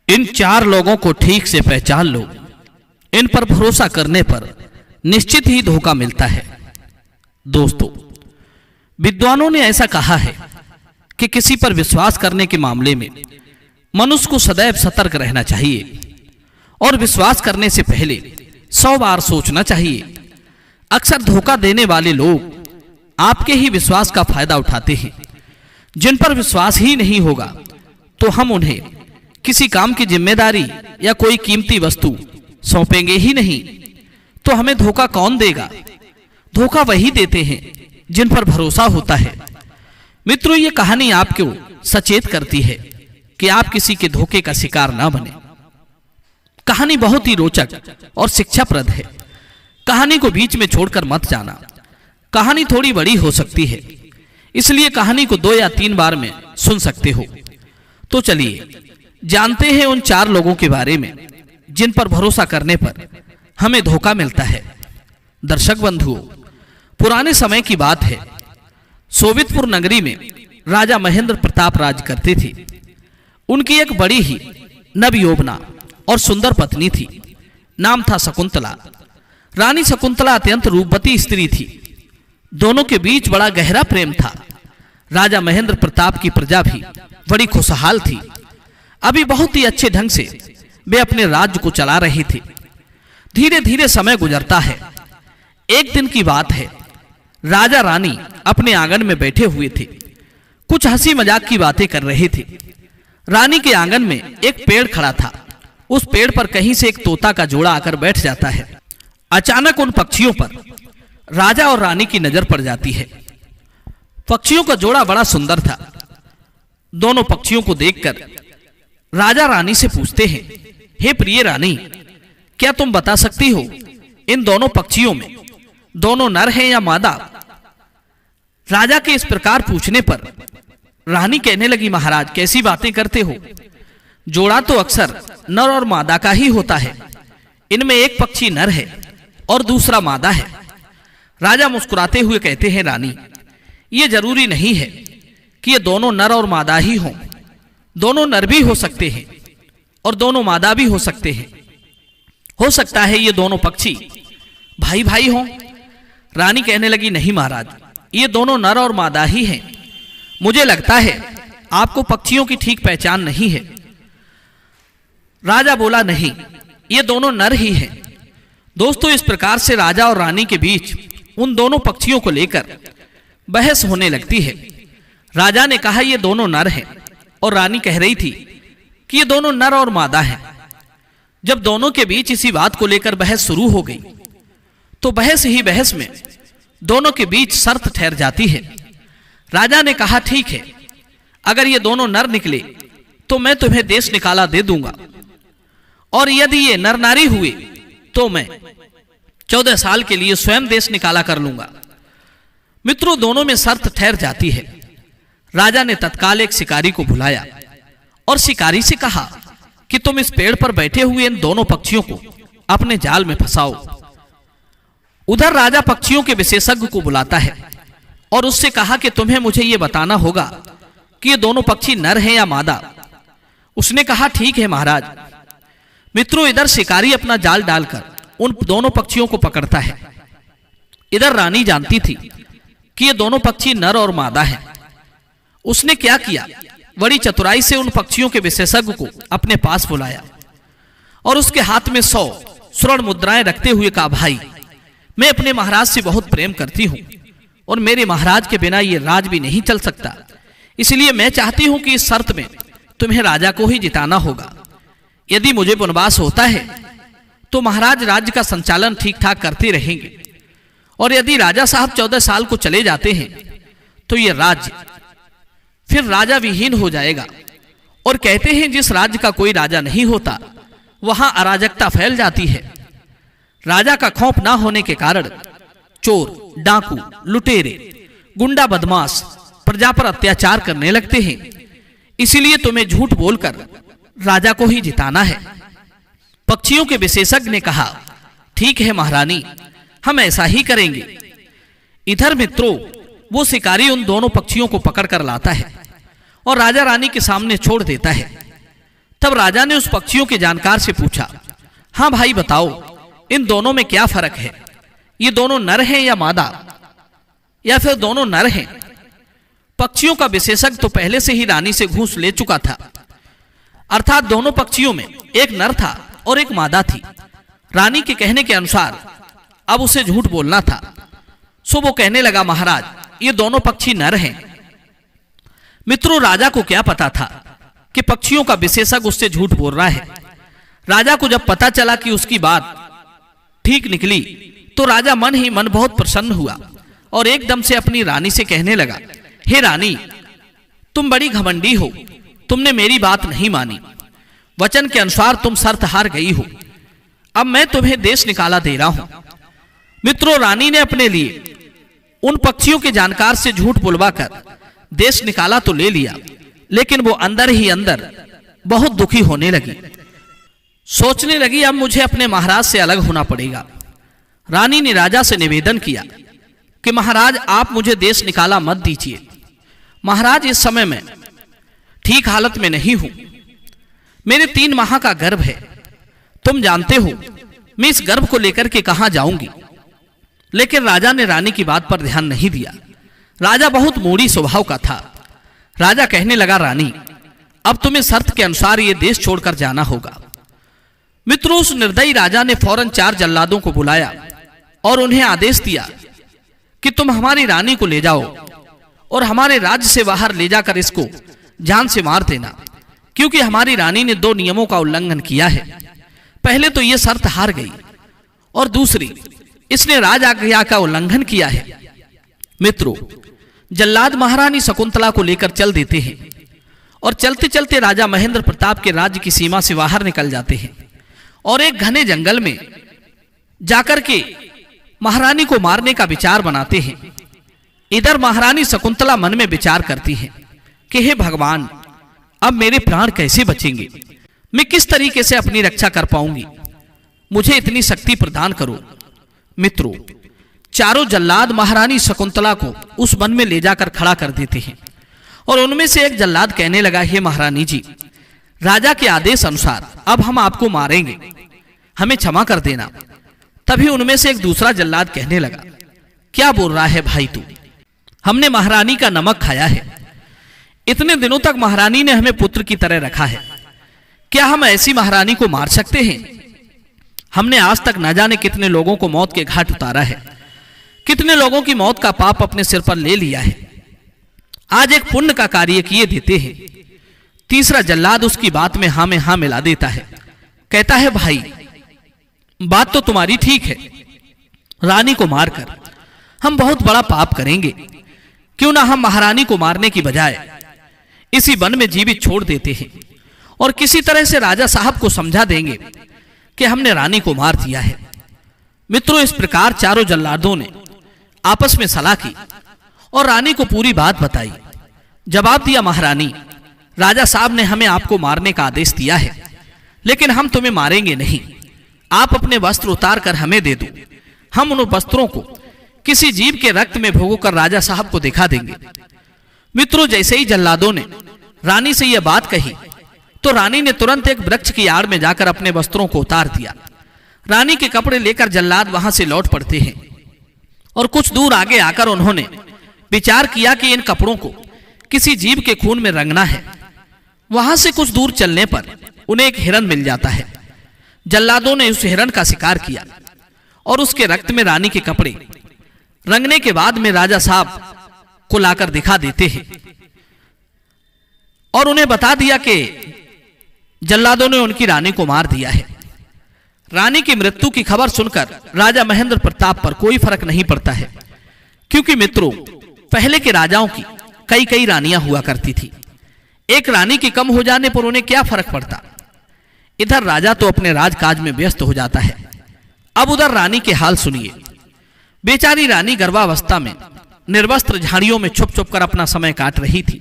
इन चार लोगों को ठीक से पहचान लो। इन पर भरोसा करने पर निश्चित ही धोखा मिलता है। दोस्तों, विद्वानों ने ऐसा कहा है कि किसी पर विश्वास करने के मामले में मनुष्य को सदैव सतर्क रहना चाहिए और विश्वास करने से पहले 100 बार सोचना चाहिए। अक्सर धोखा देने वाले लोग आपके ही विश्वास का फायदा उठाते हैं। जिन पर विश्वास ही नहीं होगा तो हम उन्हें किसी काम की जिम्मेदारी या कोई कीमती वस्तु सौंपेंगे ही नहीं। तो हमें धोखा कौन देगा? धोखा वही देते हैं जिन पर भरोसा होता है। मित्रों, ये कहानी आपको सचेत करती है कि आप किसी के धोखे का शिकार ना बने। कहानी बहुत ही रोचक और शिक्षाप्रद है। कहानी को बीच में छोड़कर मत जाना। कहानी थोड़ी बड़ी हो सकती है, इसलिए कहानी को 2 या 3 बार में सुन सकते हो। तो चलिए जानते हैं उन 4 लोगों के बारे में जिन पर भरोसा करने पर हमें धोखा मिलता है। दर्शक बंधुओं, पुराने समय की बात है। सोवितपुर नगरी में राजा महेंद्र प्रताप राज करते थे। उनकी एक बड़ी ही नवयौवना और सुंदर पत्नी थी। नाम था शकुंतला। रानी शकुंतला अत्यंत रूपवती स्त्री थी। दोनों के बीच बड़ा गहरा प्रेम था। राजा महेंद्र प्रताप की प्रजा भी बड़ी खुशहाल थी। अभी बहुत ही अच्छे ढंग से वे अपने राज्य को चला रहे थे। धीरे धीरे समय गुजरता है। एक दिन की बात है, राजा रानी अपने आंगन में बैठे हुए थे। कुछ हंसी मजाक की बातें कर रहे थे। रानी के आंगन में एक पेड़ खड़ा था। उस पेड़ पर कहीं से एक तोता का जोड़ा आकर बैठ जाता है। अचानक उन पक्षियों पर राजा और रानी की नजर पड़ जाती है। पक्षियों का जोड़ा बड़ा सुंदर था। दोनों पक्षियों को देखकर राजा रानी से पूछते हैं, हे प्रिय रानी, क्या तुम बता सकती हो इन दोनों पक्षियों में दोनों नर हैं या मादा? राजा के इस प्रकार पूछने पर रानी कहने लगी, महाराज कैसी बातें करते हो? जोड़ा तो अक्सर नर और मादा का ही होता है। इनमें एक पक्षी नर है और दूसरा मादा है। राजा मुस्कुराते हुए कहते हैं, रानी, ये जरूरी नहीं है कि ये दोनों नर और मादा ही हों। दोनों नर भी हो सकते हैं और दोनों मादा भी हो सकते हैं। हो सकता है ये दोनों पक्षी भाई भाई हों। रानी कहने लगी, नहीं महाराज, ये दोनों नर और मादा ही हैं। मुझे लगता है आपको पक्षियों की ठीक पहचान नहीं है। राजा बोला, नहीं, ये दोनों नर ही हैं। दोस्तों, इस प्रकार से राजा और रानी के बीच उन दोनों पक्षियों को लेकर बहस होने लगती है। राजा ने कहा ये दोनों नर हैं और रानी कह रही थी कि ये दोनों नर और मादा हैं। जब दोनों के बीच इसी बात को लेकर बहस शुरू हो गई तो बहस ही बहस में दोनों के बीच शर्त ठहर जाती है। राजा ने कहा, ठीक है, अगर ये दोनों नर निकले तो मैं तुम्हें देश निकाला दे दूंगा, और यदि ये नर नारी हुए तो मैं 14 साल के लिए स्वयं देश निकाला कर लूंगा। मित्रों, दोनों में शर्त ठहर जाती है। राजा ने तत्काल एक शिकारी को बुलाया और शिकारी से कहा कि तुम इस पेड़ पर बैठे हुए इन दोनों पक्षियों को अपने जाल में फंसाओ। उधर राजा पक्षियों के विशेषज्ञ को बुलाता है और उससे कहा कि तुम्हें मुझे यह बताना होगा कि ये दोनों पक्षी नर हैं या मादा। उसने कहा, ठीक है महाराज। मित्रों, इधर शिकारी अपना जाल डालकर उन दोनों पक्षियों को पकड़ता है। इधर रानी जानती थी कि ये दोनों पक्षी नर और मादा हैं। उसने क्या किया, बड़ी चतुराई से उन पक्षियों के विशेषज्ञ को अपने पास बुलाया और उसके हाथ में 100 स्वर्ण मुद्राएं रखते हुए कहा, भाई, मैं अपने महाराज से बहुत प्रेम करती हूं और मेरे महाराज के बिना ये राज भी नहीं चल सकता। इसलिए मैं चाहती हूं कि इस शर्त में तुम्हें राजा को ही जिताना होगा। यदि मुझे वनवास होता है तो महाराज राज्य का संचालन ठीक ठाक करते रहेंगे, और यदि राजा साहब 14 साल को चले जाते हैं तो ये राज्य फिर राजा विहीन हो जाएगा। और कहते हैं जिस राज्य का कोई राजा नहीं होता वहां अराजकता फैल जाती है। राजा का खौफ ना होने के कारण चोर, डाकू, लुटेरे, गुंडा, बदमाश प्रजा पर अत्याचार करने लगते हैं। इसीलिए तुम्हें झूठ बोलकर राजा को ही जिताना है। पक्षियों के विशेषज्ञ ने कहा, ठीक है महारानी, हम ऐसा ही करेंगे। इधर मित्रों, वो शिकारी उन दोनों पक्षियों को पकड़कर लाता है और राजा रानी के सामने छोड़ देता है। तब राजा ने उस पक्षियों के जानकार से पूछा, हाँ भाई बताओ, इन दोनों में क्या फर्क है? ये दोनों नर हैं या मादा, या फिर दोनों नर हैं? पक्षियों का विशेषज्ञ तो पहले से ही रानी से घूस ले चुका था, अर्थात दोनों पक्षियों में एक नर था और एक मादा थी। रानी के कहने के अनुसार अब उसे झूठ बोलना था, सो वो कहने लगा, महाराज ये दोनों पक्षी नर हैं। मित्रों, राजा को क्या पता था कि पक्षियों का विशेषज्ञ उससे झूठ बोल रहा है। राजा को जब पता चला कि उसकी बात ठीक निकली तो राजा मन ही मन बहुत प्रसन्न हुआ और एकदम से अपनी रानी से कहने लगा, हे रानी, तुम बड़ी घमंडी हो, तुमने मेरी बात नहीं मानी। वचन के अनुसार तुम शर्त हार गई हो, अब मैं तुम्हें देश निकाला दे रहा हूं। मित्रों, रानी ने अपने लिए उन पक्षियों के जानकार से झूठ बुलवाकर देश निकाला तो ले लिया, लेकिन वो अंदर ही अंदर बहुत दुखी होने लगी। सोचने लगी, अब मुझे अपने महाराज से अलग होना पड़ेगा। रानी ने राजा से निवेदन किया कि महाराज आप मुझे देश निकाला मत दीजिए। महाराज इस समय मैं ठीक हालत में नहीं हूं, मेरे 3 माह का गर्भ है। तुम जानते हो मैं इस गर्भ को लेकर के कहां जाऊंगी। लेकिन राजा ने रानी की बात पर ध्यान नहीं दिया। राजा बहुत मूढ़ी स्वभाव का था। राजा कहने लगा, रानी अब तुम्हें शर्त के अनुसार ये देश छोड़कर जाना होगा। मित्रों, उस निर्दयी राजा ने फौरन 4 जल्लादों को बुलाया और उन्हें आदेश दिया कि तुम हमारी रानी को ले जाओ और हमारे राज्य से बाहर ले जाकर इसको जान से मार देना, क्योंकि हमारी रानी ने 2 नियमों का उल्लंघन किया है। पहले तो ये शर्त हार गई और दूसरी, इसने राज आज्ञा का उल्लंघन किया है। मित्रों, जल्लाद महारानी शकुंतला को लेकर चल देते हैं और चलते चलते राजा महेंद्र प्रताप के राज्य की सीमा से बाहर निकल जाते हैं और एक घने जंगल में जाकर के महारानी को मारने का विचार बनाते हैं। इधर महारानी शकुंतला मन में विचार करती है कि हे भगवान, अब मेरे प्राण कैसे बचेंगे, मैं किस तरीके से अपनी रक्षा कर पाऊंगी, मुझे इतनी शक्ति प्रदान करो। मित्रों, 4 जल्लाद महारानी शकुंतला को उस वन में ले जाकर खड़ा कर देते हैं और उनमें से एक जल्लाद कहने लगा, हे महारानी जी, राजा के आदेश अनुसार अब हम आपको मारेंगे, हमें क्षमा कर देना। तभी उनमें से एक दूसरा जल्लाद कहने लगा, क्या बोल रहा है भाई तू, हमने महारानी का नमक खाया है, इतने दिनों तक महारानी ने हमें पुत्र की तरह रखा है, क्या हम ऐसी महारानी को मार सकते हैं? हमने आज तक न जाने कितने लोगों को मौत के घाट उतारा है, कितने लोगों की मौत का पाप अपने सिर पर ले लिया है, आज एक पुण्य का कार्य किए देते हैं। तीसरा जल्लाद उसकी बात में हाँ मिला देता है, कहता है, भाई बात तो तुम्हारी ठीक है, रानी को मारकर हम बहुत बड़ा पाप करेंगे, क्यों ना हम महारानी को मारने की बजाय इसी वन में जीवित छोड़ देते हैं और किसी तरह से राजा साहब को समझा देंगे कि हमने रानी को मार दिया है। मित्रों, इस प्रकार 4 जल्लादों ने आपस में सलाह की और रानी को पूरी बात बताई। जवाब दिया, महारानी, राजा साहब ने हमें आपको मारने का आदेश दिया है, लेकिन हम तुम्हें मारेंगे नहीं, आप अपने वस्त्र उतार कर हमें दे दो, हम उन वस्त्रों को किसी जीव के रक्त में भिगोकर राजा साहब को दिखा देंगे। मित्रों, जैसे ही जल्लादों ने रानी से यह बात कही तो रानी ने तुरंत एक वृक्ष की आड़ में जाकर अपने वस्त्रों को उतार दिया। रानी के कपड़े लेकर जल्लाद वहां से लौट पड़ते हैं और कुछ दूर आगे आकर उन्होंने विचार किया कि इन कपड़ों को किसी जीव के खून में रंगना है। वहां से कुछ दूर चलने पर उन्हें एक हिरन मिल जाता है। जल्लादों ने उस हिरन का शिकार किया और उसके रक्त में रानी के कपड़े रंगने के बाद में राजा साहब को लाकर दिखा देते हैं और उन्हें बता दिया कि जल्लादों ने उनकी रानी को मार दिया है। रानी की मृत्यु की खबर सुनकर राजा महेंद्र प्रताप पर कोई फर्क नहीं पड़ता है, क्योंकि मित्रों, पहले के राजाओं की कई रानियां हुआ करती थी। एक रानी के कम हो जाने पर उन्हें क्या फर्क पड़ता। इधर राजा तो अपने राजकाज में व्यस्त हो जाता है। अब उधर रानी के हाल सुनिए। बेचारी रानी गर्भावस्था में निर्वस्त्र झाड़ियों में छुप छुप कर अपना समय काट रही थी।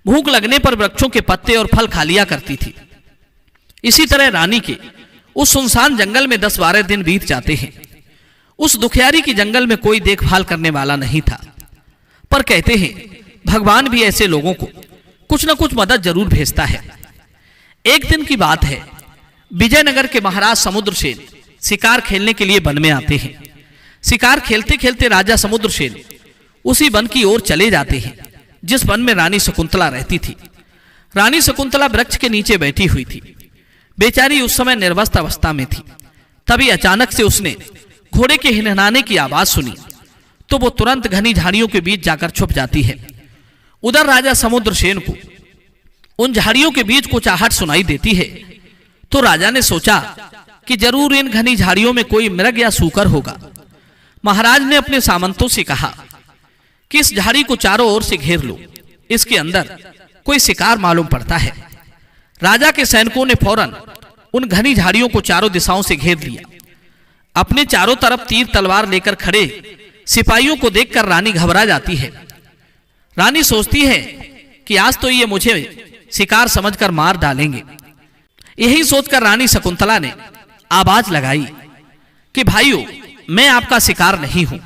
भूख लगने पर वृक्षों के पत्ते और फल खा लिया करती थी। इसी तरह रानी के उस सुनसान जंगल में 10-12 दिन बीत जाते हैं। उस दुखियारी की जंगल में कोई देखभाल करने वाला नहीं था, पर कहते हैं भगवान भी ऐसे लोगों को कुछ न कुछ मदद जरूर भेजता है। एक दिन की बात है, विजयनगर के महाराज समुद्रसेन शिकार खेलने के लिए वन में आते हैं। शिकार खेलते खेलते राजा समुद्रसेन उसी वन की ओर चले जाते हैं जिस वन में रानी शकुंतला रहती थी। रानी शकुंतला वृक्ष के नीचे बैठी हुई थी। बेचारी उस समय निर्वस्त्र अवस्था में थी। तभी अचानक से उसने घोड़े के हिनहिनाने की आवाज सुनी तो वो तुरंत घनी झाड़ियों के बीच जाकर छुप जाती है। उधर राजा समुद्रसेन को उन झाड़ियों के बीच कुछ आहट सुनाई देती है तो राजा ने सोचा कि जरूर इन घनी झाड़ियों में कोई मृग या सूकर होगा। महाराज ने अपने सामंतों से कहा कि इस झाड़ी को चारों ओर से घेर लो, इसके अंदर कोई शिकार मालूम पड़ता है। राजा के सैनिकों ने फौरन उन घनी झाड़ियों को चारों दिशाओं से घेर लिया। अपने चारों तरफ तीर तलवार लेकर खड़े सिपाहियों को देखकर रानी घबरा जाती है। रानी सोचती है कि आज तो ये मुझे शिकार समझकर मार डालेंगे। यही सोचकर रानी शकुंतला ने आवाज लगाई कि भाइयों, मैं आपका शिकार नहीं हूं।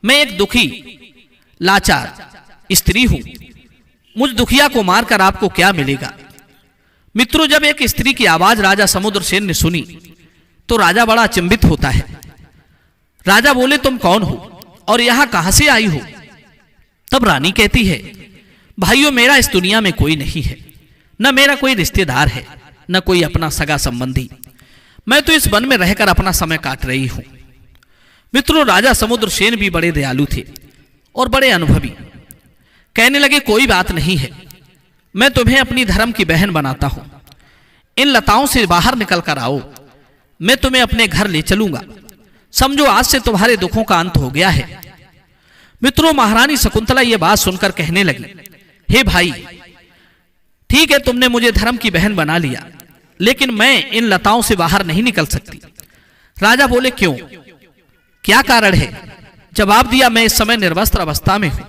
मैं एक दुखी लाचार स्त्री हूं। मुझ दुखिया को मारकर आपको क्या मिलेगा। मित्रों, जब एक स्त्री की आवाज राजा समुद्रसेन ने सुनी तो राजा बड़ा अचंभित होता है। राजा बोले, तुम कौन हो और यहां कहां से आई हो। तब रानी कहती है, भाइयों, मेरा इस दुनिया में कोई नहीं है, न मेरा कोई रिश्तेदार है, न कोई अपना सगा संबंधी। मैं तो इस वन में रहकर अपना समय काट रही हूं। मित्रों, राजा समुद्रसेन भी बड़े दयालु थे और बड़े अनुभवी। कहने लगे, कोई बात नहीं है, मैं तुम्हें अपनी धर्म की बहन बनाता हूं। इन लताओं से बाहर निकल कर आओ, मैं तुम्हें अपने घर ले चलूंगा। समझो आज से तुम्हारे दुखों का अंत हो गया है। मित्रों, महारानी शकुंतला ये बात सुनकर कहने लगी, हे भाई, ठीक है, तुमने मुझे धर्म की बहन बना लिया, लेकिन मैं इन लताओं से बाहर नहीं निकल सकती। राजा बोले, क्यों, क्या कारण है। जवाब दिया, मैं इस समय निर्वस्त्र अवस्था में हूं।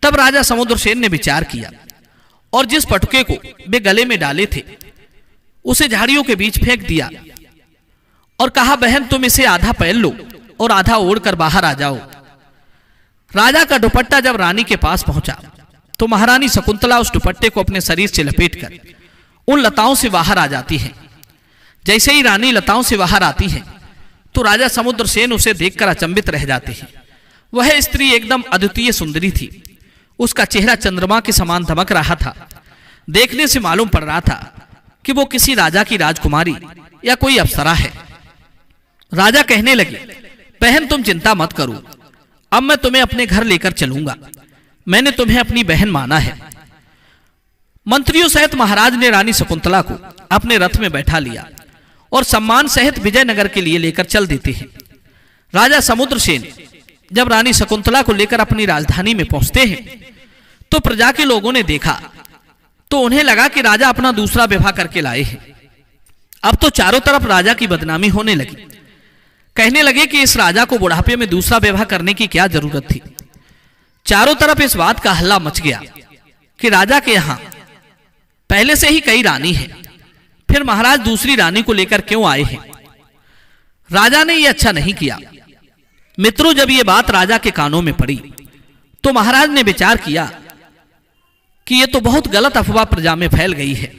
तब राजा समुद्रसेन ने विचार किया और जिस पटुके को वे गले में डाले थे उसे झाड़ियों के बीच फेंक दिया और कहा, बहन, तुम इसे आधा पहन लो और आधा ओढ़कर बाहर आ जाओ। राजा का दुपट्टा जब रानी के पास पहुंचा तो महारानी शकुंतला उस दुपट्टे को अपने शरीर से लपेटकर उन लताओं से बाहर आ जाती है। जैसे ही रानी लताओं से बाहर आती है तो राजा समुद्रसेन उसे देखकर अचंभित रह जाते हैं। वह स्त्री एकदम अद्वितीय सुंदरी थी। उसका चेहरा चंद्रमा के समान धमक रहा था। देखने से मालूम पड़ रहा था कि वो किसी राजा की राजकुमारी या कोई अप्सरा है। राजा कहने लगे, बहन, तुम चिंता मत करो, अब मैं तुम्हें अपने घर लेकर चलूंगा। मैंने तुम्हें अपनी बहन माना है। मंत्रियों सहित महाराज ने रानी शकुंतला को अपने रथ में बैठा लिया और सम्मान सहित विजयनगर के लिए लेकर चल देते हैं। राजा समुद्रसेन जब रानी शकुंतला को लेकर अपनी राजधानी में पहुंचते हैं तो प्रजा के लोगों ने देखा तो उन्हें लगा कि राजा अपना दूसरा विवाह करके लाए हैं। अब तो चारों तरफ राजा की बदनामी होने लगी। कहने लगे कि इस राजा को बुढ़ापे में दूसरा विवाह करने की क्या जरूरत थी। चारों तरफ इस बात का हल्ला मच गया कि राजा के यहां पहले से ही कई रानी हैं, फिर महाराज दूसरी रानी को लेकर क्यों आए हैं। राजा ने यह अच्छा नहीं किया। मित्रों, जब यह बात राजा के कानों में पड़ी तो महाराज ने विचार किया कि यह तो बहुत गलत अफवाह प्रजा में फैल गई है।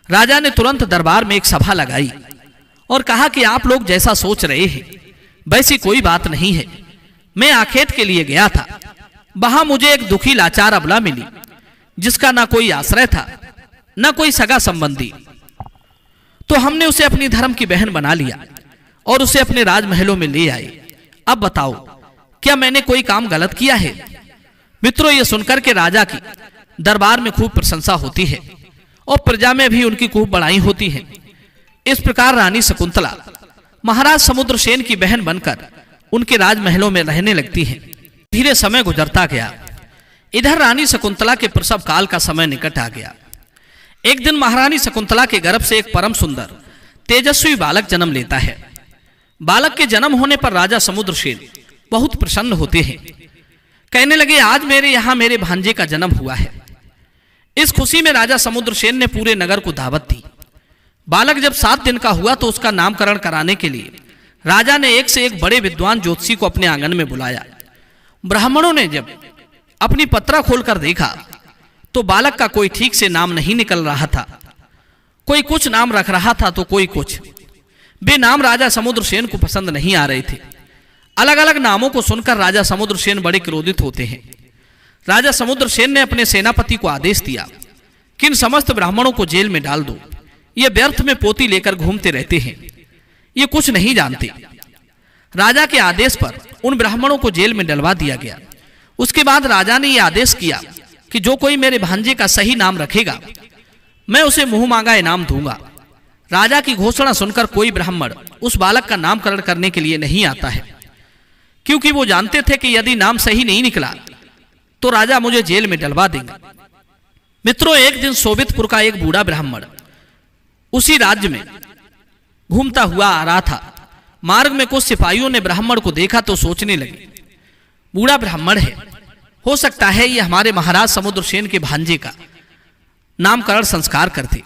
राजा ने तुरंत दरबार में एक सभा लगाई और कहा कि आप लोग जैसा सोच रहे हैं वैसी कोई बात नहीं है। मैं आखेट के लिए गया था, वहां मुझे एक दुखी लाचार अबला मिली जिसका ना कोई आश्रय था ना कोई सगा संबंधी। तो हमने उसे अपनी धर्म की बहन बना लिया और उसे अपने राजमहलों में ले आए। अब बताओ, क्या मैंने कोई काम गलत किया है। मित्रों, यह सुनकर के राजा की दरबार में खूब प्रशंसा होती है और प्रजा में भी उनकी खूब बड़ाई होती है। इस प्रकार रानी शकुंतला महाराज समुद्रसेन की बहन बनकर उनके राजमहलों में रहने लगती है। धीरे समय गुजरता गया। इधर रानी शकुंतला के प्रसव काल का समय निकट आ गया। एक दिन महारानी शकुंतला के गर्भ से एक परम सुंदर तेजस्वी बालक जन्म लेता है। बालक के जन्म होने पर राजा समुद्रसेन बहुत प्रसन्न होते हैं। कहने लगे, आज मेरे यहां मेरे भांजे का जन्म हुआ है। इस खुशी में राजा समुद्रसेन ने पूरे नगर को दावत दी। बालक जब 7 दिन का हुआ तो उसका नामकरण कराने के लिए राजा ने एक से एक बड़े विद्वान ज्योतिषी को अपने आंगन में बुलाया। ब्राह्मणों ने जब अपनी पत्रा खोलकर देखा तो बालक का कोई ठीक से नाम नहीं निकल रहा था। कोई कुछ नाम रख रहा था तो कोई कुछ। वे नाम राजा समुद्रसेन को पसंद नहीं आ रहे थे। अलग अलग नामों को सुनकर राजा समुद्रसेन बड़े क्रोधित होते हैं। राजा समुद्रसेन ने अपने सेनापति को आदेश दिया कि इन समस्त ब्राह्मणों को जेल में डाल दो। ये व्यर्थ में पोती लेकर घूमते रहते हैं, ये कुछ नहीं जानते। राजा के आदेश पर उन ब्राह्मणों को जेल में डलवा दिया गया। उसके बाद राजा ने यह आदेश किया कि जो कोई मेरे भांजे का सही नाम रखेगा मैं उसे मुंह मांगा इनाम दूंगा। राजा की घोषणा सुनकर कोई ब्राह्मण उस बालक का नामकरण करने के लिए नहीं आता है, क्योंकि वो जानते थे कि यदि नाम सही नहीं निकला तो राजा मुझे जेल में डलवा देंगे। मित्रों, एक दिन सोबितपुर का एक बूढ़ा ब्राह्मण उसी राज्य में घूमता हुआ आ रहा था। मार्ग में कुछ सिपाहियों ने ब्राह्मण को देखा तो सोचने लगे, बूढ़ा ब्राह्मण है, हो सकता है ये हमारे महाराज समुद्रसेन के भांजे का नामकरण संस्कार करते,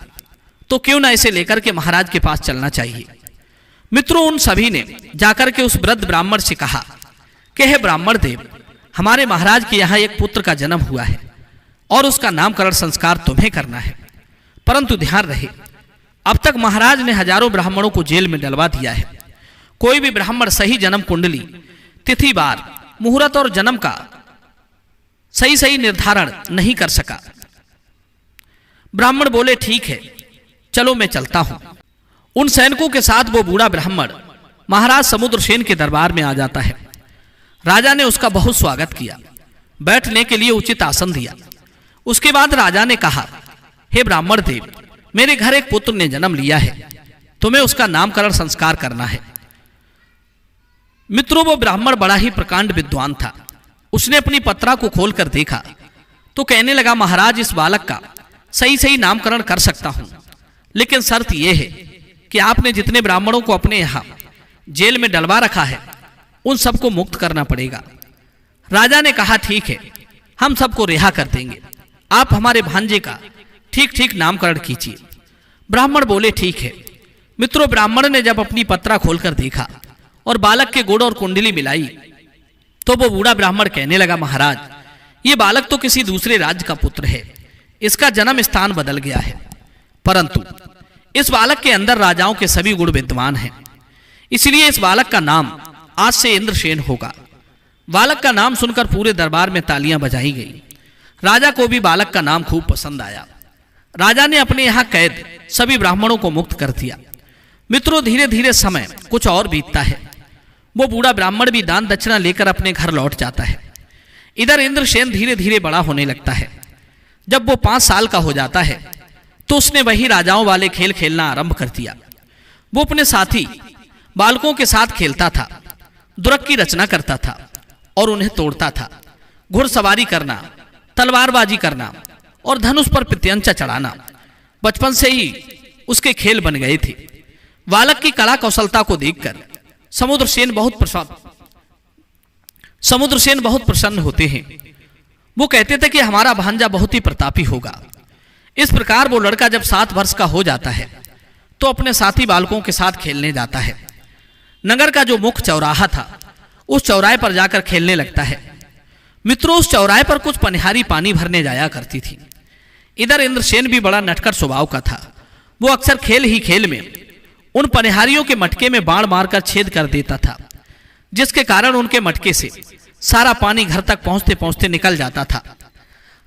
तो क्यों ना इसे लेकर के महाराज के पास चलना चाहिए। मित्रों, उन सभी ने जाकर के उस वृद्ध ब्राह्मण से कहा कि हे ब्राह्मण देव, हमारे महाराज के यहाँ एक पुत्र का जन्म हुआ है और उसका नामकरण संस्कार तुम्हें करना है। परंतु ध्यान रहे, अब तक महाराज ने हजारों ब्राह्मणों को जेल में डलवा दिया है। कोई भी ब्राह्मण सही जन्म कुंडली, तिथि, बार, मुहूर्त और जन्म का सही निर्धारण नहीं कर सका। ब्राह्मण बोले, ठीक है, चलो मैं चलता हूं। उन सैनिकों के साथ वो बूढ़ा ब्राह्मण महाराज समुद्रसेन के दरबार में आ जाता है। राजा ने उसका बहुत स्वागत किया, बैठने के लिए उचित आसन दिया। उसके बाद राजा ने कहा, हे ब्राह्मण देव, मेरे घर एक पुत्र ने जन्म लिया है, तुम्हें उसका नामकरण संस्कार करना है। मित्रों, वो ब्राह्मण बड़ा ही प्रकांड विद्वान था। उसने अपनी पत्रा को खोलकर देखा तो कहने लगा, महाराज, इस बालक का सही नामकरण कर सकता हूं, लेकिन शर्त यह है कि आपने जितने ब्राह्मणों को अपने यहां जेल में डलवा रखा है उन सबको मुक्त करना पड़ेगा। राजा ने कहा, ठीक है, हम सबको रिहा कर देंगे, आप हमारे भांजे का ठीक नामकरण कीजिए। ब्राह्मण बोले, ठीक है। मित्रों, ब्राह्मण ने जब अपनी पत्रा खोलकर देखा और बालक के गुड़ और कुंडली मिलाई तो वो बूढ़ा ब्राह्मण कहने लगा, महाराज, ये बालक तो किसी दूसरे राज्य का पुत्र है, इसका जन्म स्थान बदल गया है, परंतु इस बालक के अंदर राजाओं के सभी गुण विद्यमान हैं, इसलिए इस बालक का नाम आज से इंद्रसेन होगा। बालक का नाम सुनकर पूरे दरबार में तालियां बजाई गई। राजा को भी बालक का नाम खूब पसंद आया। राजा ने अपने यहां कैद सभी ब्राह्मणों को मुक्त कर दिया। मित्रों, धीरे धीरे समय कुछ और बीतता है। वो बूढ़ा ब्राह्मण भी दान दक्षिणा लेकर अपने घर लौट जाता है। इधर इंद्रसेन धीरे धीरे बड़ा होने लगता है। जब वो 5 साल का हो जाता है तो उसने वही राजाओं वाले खेल खेलना आरंभ कर दिया। वो अपने साथी बालकों के साथ खेलता था, दुर्ग की रचना करता था और उन्हें तोड़ता था। घुड़सवारी करना, तलवारबाजी करना और धनुष पर प्रत्यंचा चढ़ाना बचपन से ही उसके खेल बन गए थे। बालक की कला कौशलता को देखकर समुद्रसेन बहुत प्रसन्न होते हैं। वो कहते थे कि हमारा भांजा बहुत ही प्रतापी होगा। इस प्रकार वो लड़का जब 7 वर्ष का हो जाता है तो अपने साथी बालकों के साथ खेलने जाता है। नगर का जो मुख्य चौराहा था उस चौराहे पर जाकर खेलने लगता है। मित्रों, उस चौराहे पर कुछ पनिहारी पानी भरने जाया करती थी। इधर इंद्रसेन भी बड़ा नटखट स्वभाव का था। वो अक्सर खेल ही खेल में उन पनिहारियों के मटके में बाण मारकर छेद कर देता था, जिसके कारण उनके मटके से सारा पानी घर तक पहुंचते पहुंचते निकल जाता था।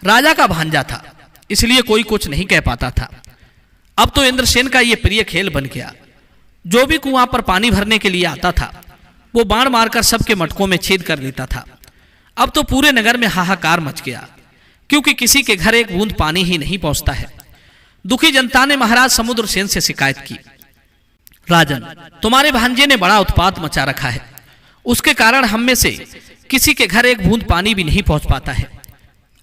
राजा का भांजा था, इसलिए कोई कुछ नहीं कह पाता था। अब तो इंद्रसेन का यह प्रिय खेल बन गया। जो भी कुआं पर पानी भरने के लिए आता था वो बाण मारकर सबके मटकों में छेद कर देता था। अब तो पूरे नगर में हाहाकार मच गया, क्योंकि किसी के घर एक बूंद पानी ही नहीं पहुंचता है। दुखी जनता ने महाराज समुद्रसेन से शिकायत की, राजन, तुम्हारे भांजे ने बड़ा उत्पात मचा रखा है, उसके कारण हम में से किसी के घर एक बूंद पानी भी नहीं पहुंच पाता है।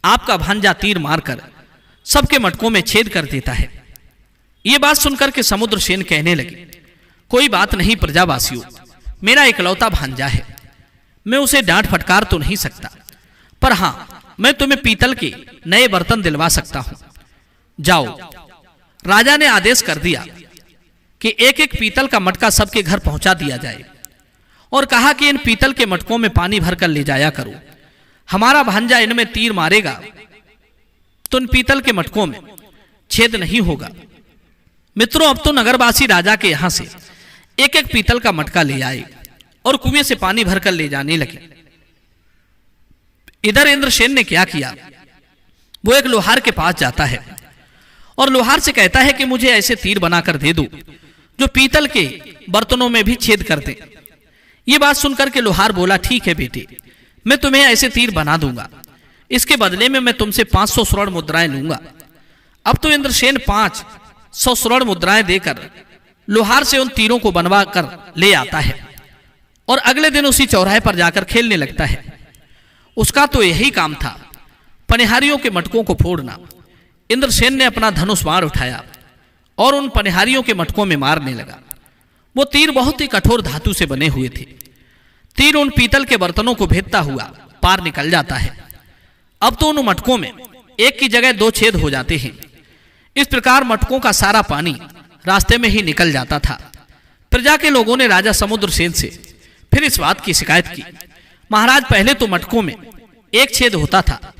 आपका भांजा तीर मारकर सबके मटकों में छेद कर देता है। ये बात सुनकर के समुद्रसेन कहने लगे, कोई बात नहीं प्रजावासियों, मेरा इकलौता भांजा है, मैं उसे डांट फटकार तो नहीं सकता, पर हां, मैं तुम्हें पीतल के नए बर्तन दिलवा सकता हूं। जाओ। राजा ने आदेश कर दिया कि एक एक पीतल का मटका सबके घर पहुंचा दिया जाए और कहा कि इन पीतल के मटकों में पानी भरकर ले जाया करो। हमारा भांजा इनमें तीर मारेगा तो इन पीतल के मटकों में छेद नहीं होगा। मित्रों, अब तो नगरवासी राजा के यहां से एक एक पीतल का मटका ले आए और कुएं से पानी भरकर ले जाने लगे। इधर इंद्रसेन ने क्या किया, वो एक लोहार के पास जाता है और लोहार से कहता है कि मुझे ऐसे तीर बनाकर दे दो जो पीतल के बर्तनों में भी छेद कर दे। ये बात सुनकर के लोहार बोला, ठीक है बेटे, मैं तुम्हें ऐसे तीर बना दूंगा, इसके बदले में मैं तुमसे 500 स्वर्ण मुद्राएं लूंगा। अब तो इंद्रसेन 500 स्वर्ण मुद्राएं देकर लोहार से उन तीरों को बनवा कर ले आता है और अगले दिन उसी चौराहे पर जाकर खेलने लगता है। उसका तो यही काम था, पनिहारियों के मटकों को फोड़ना। इंद्रसेन ने अपना धनुष बाण उठाया और उन पनिहारियों के मटकों में मारने लगा। वो तीर बहुत ही कठोर धातु से बने हुए थे। तीर उन पीतल के बर्तनों को भेदता हुआ पार निकल जाता है। अब तो उन मटकों में एक की जगह 2 छेद हो जाते हैं। इस प्रकार मटकों का सारा पानी रास्ते में ही निकल जाता था। प्रजा के लोगों ने राजा समुद्रसेन से फिर इस बात की शिकायत की, महाराज, पहले तो मटकों में एक छेद होता था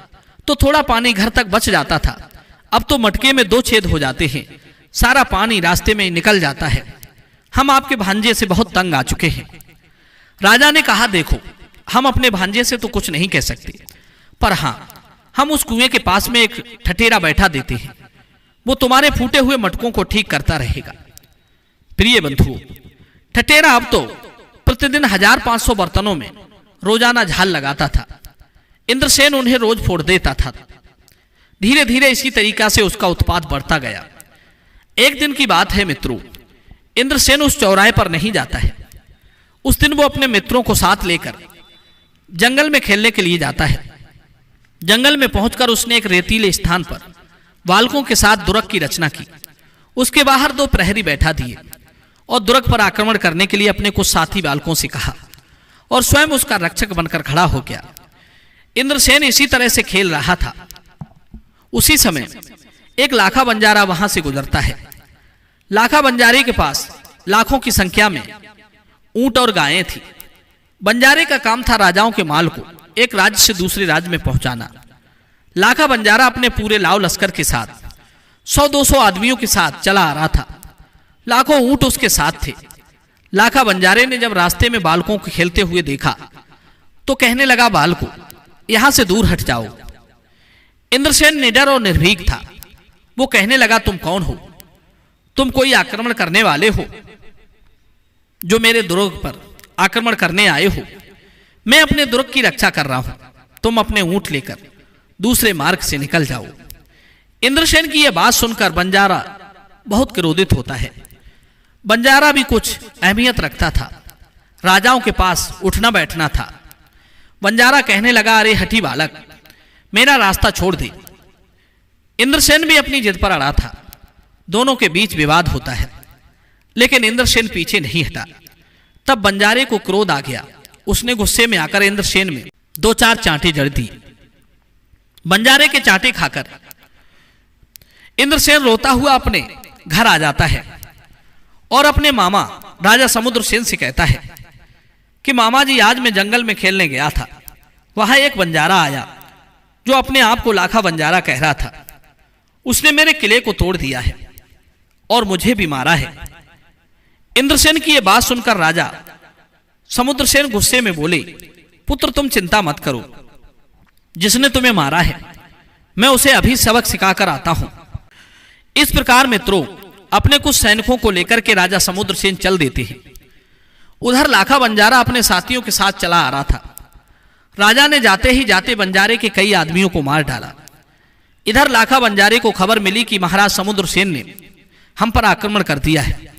तो थोड़ा पानी घर तक बच जाता था, अब तो मटके में 2 छेद हो जाते हैं, सारा पानी रास्ते में निकल जाता है। हम आपके भांजे से बहुत तंग आ चुके हैं। राजा ने कहा, देखो, हम अपने भांजे से तो कुछ नहीं कह सकते, पर हां, हम उस कुएं के पास में एक ठठेरा बैठा देते हैं, वो तुम्हारे फूटे हुए मटकों को ठीक करता रहेगा। प्रिय बंधुओं, ठठेरा अब तो प्रतिदिन 1500 बर्तनों में रोजाना झाल लगाता था। इंद्रसेन उन्हें रोज फोड़ देता था। धीरे धीरे इसी तरीका से उसका उत्पाद बढ़ता गया। एक दिन की बात है मित्रों, इंद्रसेन उस चौराहे पर नहीं जाता है। उस दिन वो अपने मित्रों को साथ लेकर जंगल में खेलने के लिए जाता है। जंगल में पहुंचकर उसने एक रेतीले स्थान पर बालकों के साथ दुर्ग की रचना की। उसके बाहर 2 प्रहरी बैठा दिए और दुर्ग पर आक्रमण करने के लिए अपने कुछ साथी बालकों से कहा और स्वयं उसका रक्षक बनकर खड़ा हो गया। इंद्रसेन इसी तरह से खेल रहा था। उसी समय एक लाखा बंजारा वहां से गुजरता है। लाखा बंजारे के पास लाखों की संख्या में ऊंट और गायें थी। बंजारे का काम था राजाओं के माल को एक राज्य से दूसरे राज्य में पहुंचाना। लाखा बंजारा अपने पूरे लाव लश्कर के साथ 100-200 आदमियों के साथ चला आ रहा था। लाखों ऊंट उसके साथ थे। लाखा बंजारे ने जब रास्ते में बालकों को खेलते हुए देखा तो कहने लगा, बालकों, यहां से दूर हट जाओ। इंद्रसेन निडर और निर्भीक था। वो कहने लगा, तुम कौन हो? तुम कोई आक्रमण करने वाले हो जो मेरे दुर्ग पर आक्रमण करने आए हो? मैं अपने दुर्ग की रक्षा कर रहा हूं, तुम अपने ऊंट लेकर दूसरे मार्ग से निकल जाओ। इंद्रसेन की यह बात सुनकर बंजारा बहुत क्रोधित होता है। बंजारा भी कुछ अहमियत रखता था, राजाओं के पास उठना बैठना था। बंजारा कहने लगा, अरे हठी बालक, मेरा रास्ता छोड़ दे। इंद्रसेन भी अपनी जिद पर अड़ा था। दोनों के बीच विवाद होता है, लेकिन इंद्रसेन पीछे नहीं हटा। तब बंजारे को क्रोध आ गया। उसने गुस्से में आकर इंद्रसेन में 2-4 चांटे जड़ दी। बंजारे के चांटे खाकर इंद्रसेन रोता हुआ अपने घर आ जाता है और अपने मामा राजा समुद्रसेन से कहता है कि मामा जी, आज मैं जंगल में खेलने गया था। वहां एक बंजारा आया जो अपने आप को लाखा बंजारा कह रहा था। उसने मेरे किले को तोड़ दिया है और मुझे भी मारा है। इंद्रसेन की यह बात सुनकर राजा समुद्रसेन गुस्से में बोले, पुत्र, तुम चिंता मत करो, जिसने तुम्हें मारा है मैं उसे अभी सबक सिखाकर आता हूं। इस प्रकार मित्रों, अपने कुछ सैनिकों को लेकर के राजा समुद्रसेन चल देते हैं। उधर लाखा बंजारा अपने साथियों के साथ चला आ रहा था। राजा ने जाते ही जाते बंजारे के कई आदमियों को मार डाला। इधर लाखा बंजारे को खबर मिली कि महाराज समुद्रसेन ने हम पर आक्रमण कर दिया है,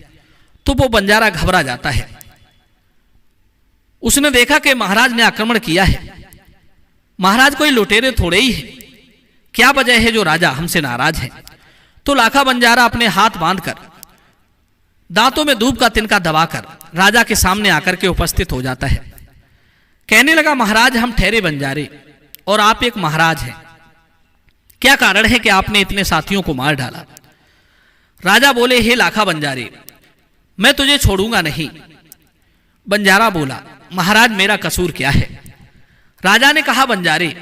तो वो बंजारा घबरा जाता है। उसने देखा कि महाराज ने आक्रमण किया है। महाराज कोई लुटेरे थोड़े ही है, क्या वजह है जो राजा हमसे नाराज है? तो लाखा बंजारा अपने हाथ बांधकर दांतों में धूप का तिनका दबाकर राजा के सामने आकर के उपस्थित हो जाता है। कहने लगा, महाराज, हम ठहरे बंजारे और आप एक महाराज हैं, क्या कारण है कि आपने इतने साथियों को मार डाला? राजा बोले, हे लाखा बंजारे, मैं तुझे छोड़ूंगा नहीं। बंजारा बोला, महाराज, मेरा कसूर क्या है? राजा ने कहा, बंजारे,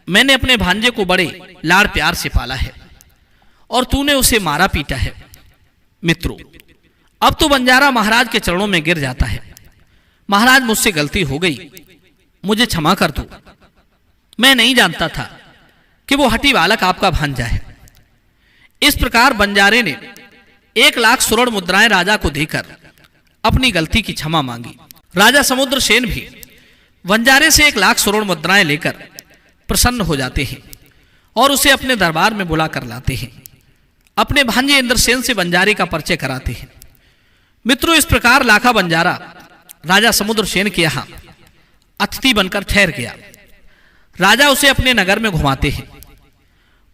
मैंने अपने भांजे को बड़े लाड़ प्यार से पाला है और तूने उसे मारा पीटा है। मित्रों, अब तो बंजारा महाराज के चरणों में गिर जाता है। महाराज, मुझसे गलती हो गई, मुझे क्षमा कर दो। मैं नहीं जानता था कि वो हठी बालक आपका भांजा है। इस प्रकार बंजारे ने 1,00,000 स्वर्ण मुद्राएं राजा को देकर अपनी गलती की क्षमा मांगी। राजा समुद्रसेन भी बंजारे से 1,00,000 स्वर्ण मुद्राएं लेकर प्रसन्न हो जाते हैं और उसे अपने दरबार में बुला कर लाते हैं। अपने भांजे इंद्रसेन से बंजारे का परिचय कराते हैं। मित्रों, इस प्रकार लाखा बंजारा राजा समुद्रसेन के यहाँ अतिथि बनकर ठहर गया। राजा उसे अपने नगर में घुमाते हैं।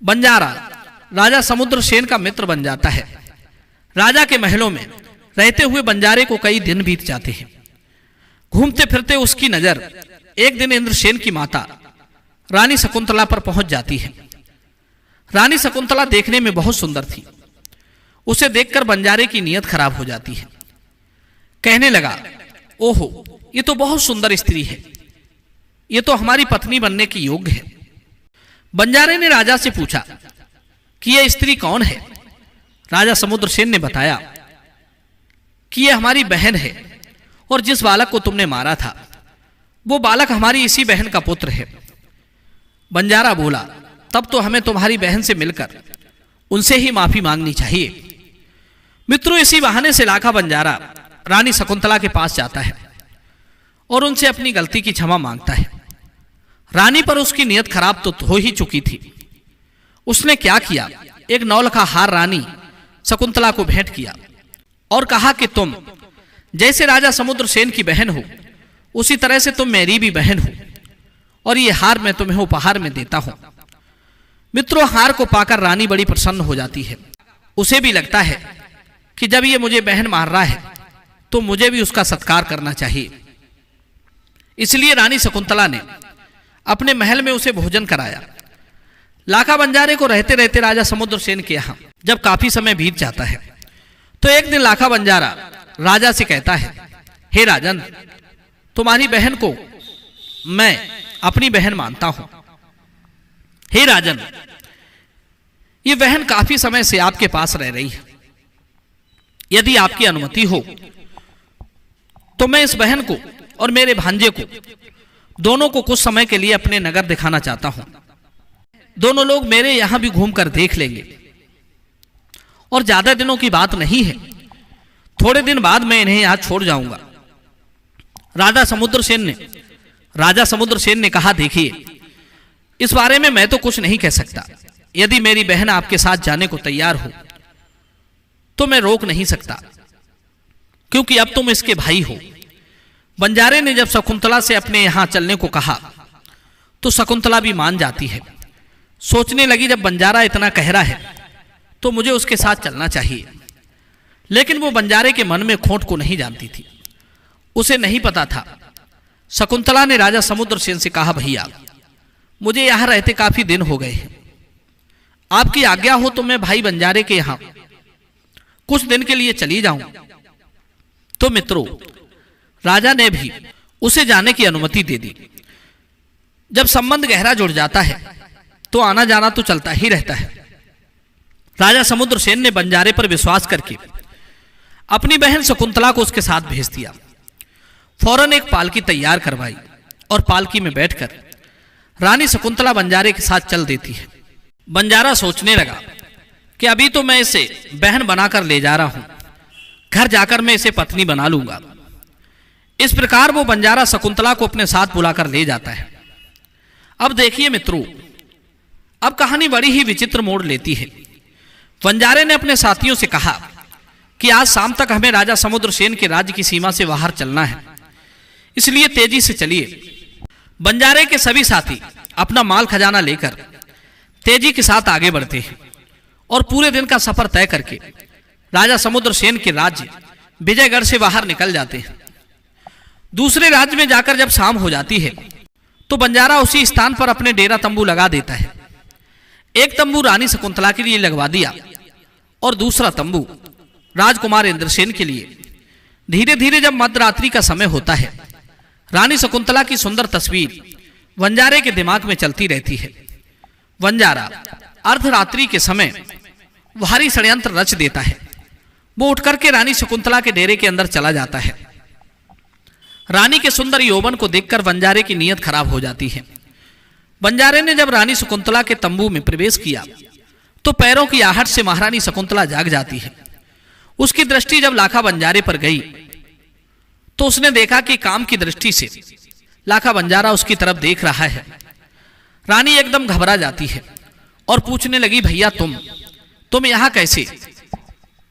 बंजारा राजा समुद्रसेन का मित्र बन जाता है। राजा के महलों में रहते हुए बंजारे को कई दिन बीत जाते हैं। घूमते फिरते उसकी नजर एक दिन इंद्रसेन की माता रानी शकुंतला पर पहुंच जाती है। रानी शकुंतला देखने में बहुत सुंदर थी। उसे देखकर बंजारे की नीयत खराब हो जाती है। कहने लगा, ओहो, ये तो बहुत सुंदर स्त्री है, ये तो हमारी पत्नी बनने की योग्य है। बंजारे ने राजा से पूछा कि यह स्त्री कौन है। राजा समुद्रसेन ने बताया कि यह हमारी बहन है और जिस बालक को तुमने मारा था वो बालक हमारी इसी बहन का पुत्र है। बंजारा बोला, तब तो हमें तुम्हारी बहन से मिलकर उनसे ही माफी मांगनी चाहिए। मित्रों, इसी बहाने से लाखा बंजारा रानी शकुंतला के पास जाता है और उनसे अपनी गलती की क्षमा मांगता है। रानी पर उसकी नीयत खराब तो हो ही चुकी थी। उसने क्या किया, एक 9 का हार रानी शकुंतला को भेंट किया और कहा कि तुम जैसे राजा समुद्रसेन की बहन हो उसी तरह से तुम मेरी भी बहन हो और ये हार मैं तुम्हें उपहार में देता हूं। मित्रों, हार को पाकर रानी बड़ी प्रसन्न हो जाती है। उसे भी लगता है कि जब ये मुझे बहन मान रहा है तो मुझे भी उसका सत्कार करना चाहिए। इसलिए रानी शकुंतला ने अपने महल में उसे भोजन कराया। लाखा बंजारे को रहते रहते राजा समुद्रसेन के यहाँ जब काफी समय बीत जाता है तो एक दिन लाखा बंजारा राजा से कहता है, हे राजन, तुम्हारी बहन को मैं अपनी बहन मानता हूं। हे राजन, ये बहन काफी समय से आपके पास रह रही है। यदि आपकी अनुमति हो तो मैं इस बहन को और मेरे भांजे को दोनों को कुछ समय के लिए अपने नगर दिखाना चाहता हूं। दोनों लोग मेरे यहां भी घूमकर देख लेंगे और ज्यादा दिनों की बात नहीं है, थोड़े दिन बाद मैं इन्हें यहां छोड़ जाऊंगा। राजा समुद्रसेन ने कहा, देखिए, इस बारे में मैं तो कुछ नहीं कह सकता। यदि मेरी बहन आपके साथ जाने को तैयार हो तो मैं रोक नहीं सकता, क्योंकि अब तुम इसके भाई हो। बंजारे ने जब शकुंतला से अपने यहां चलने को कहा तो शकुंतला भी मान जाती है। सोचने लगी, जब बंजारा इतना कह रहा है तो मुझे उसके साथ चलना चाहिए। लेकिन वो बंजारे के मन में खोट को नहीं जानती थी। उसे नहीं पता था। शकुंतला ने राजा समुद्रसेन से कहा, भैया, मुझे यहां रहते काफी दिन हो गए हैं। आपकी आज्ञा हो तो मैं भाई बंजारे के यहां कुछ दिन के लिए चली जाऊं। तो मित्रों, राजा ने भी उसे जाने की अनुमति दे दी। जब संबंध गहरा जुड़ जाता है तो आना जाना तो चलता ही रहता है। राजा समुद्रसेन ने बंजारे पर विश्वास करके अपनी बहन शकुंतला को उसके साथ भेज दिया। फौरन एक पालकी तैयार करवाई और पालकी में बैठकर रानी शकुंतला बंजारे के साथ चल देती है। बंजारा सोचने लगा कि अभी तो मैं इसे बहन बनाकर ले जा रहा हूं, घर जाकर मैं इसे पत्नी बना लूंगा। इस प्रकार वो बंजारा शकुंतला को अपने साथ बुलाकर ले जाता है। अब देखिए मित्रों, अब कहानी बड़ी ही विचित्र मोड़ लेती है। बंजारे ने अपने साथियों से कहा कि आज शाम तक हमें राजा समुद्रसेन के राज्य की सीमा से बाहर चलना है, इसलिए तेजी से चलिए। बंजारे के सभी साथी अपना माल खजाना लेकर तेजी के साथ आगे बढ़ते हैं और पूरे दिन का सफर तय करके राजा समुद्रसेन के राज्य विजयगढ़ से बाहर निकल जाते हैं। दूसरे राज्य में जाकर जब शाम हो जाती है तो बंजारा उसी स्थान पर अपने डेरा तंबू लगा देता है। एक तंबू रानी शकुंतला के लिए लगवा दिया और दूसरा तंबू राजकुमार इंद्रसेन के लिए। धीरे धीरे जब मध्यरात्रि का समय होता है, रानी शकुंतला की सुंदर तस्वीर बंजारे के दिमाग में चलती रहती है। बंजारा अर्धरात्रि के समय भारी षड्यंत्र रच देता है वो उठ करके रानी शकुंतला के डेरे के अंदर चला जाता है। रानी के सुंदर यौवन को देखकर बंजारे की नीयत खराब हो जाती है। बंजारे ने जब रानी शकुंतला के तंबू में प्रवेश किया तो पैरों की आहट से महारानी शकुंतला जाग जाती है। उसकी दृष्टि जब लाखा बंजारे पर गई तो उसने देखा कि काम की दृष्टि से लाखा बंजारा उसकी तरफ देख रहा है। रानी एकदम घबरा जाती है और पूछने लगी, भैया तुम यहां कैसे?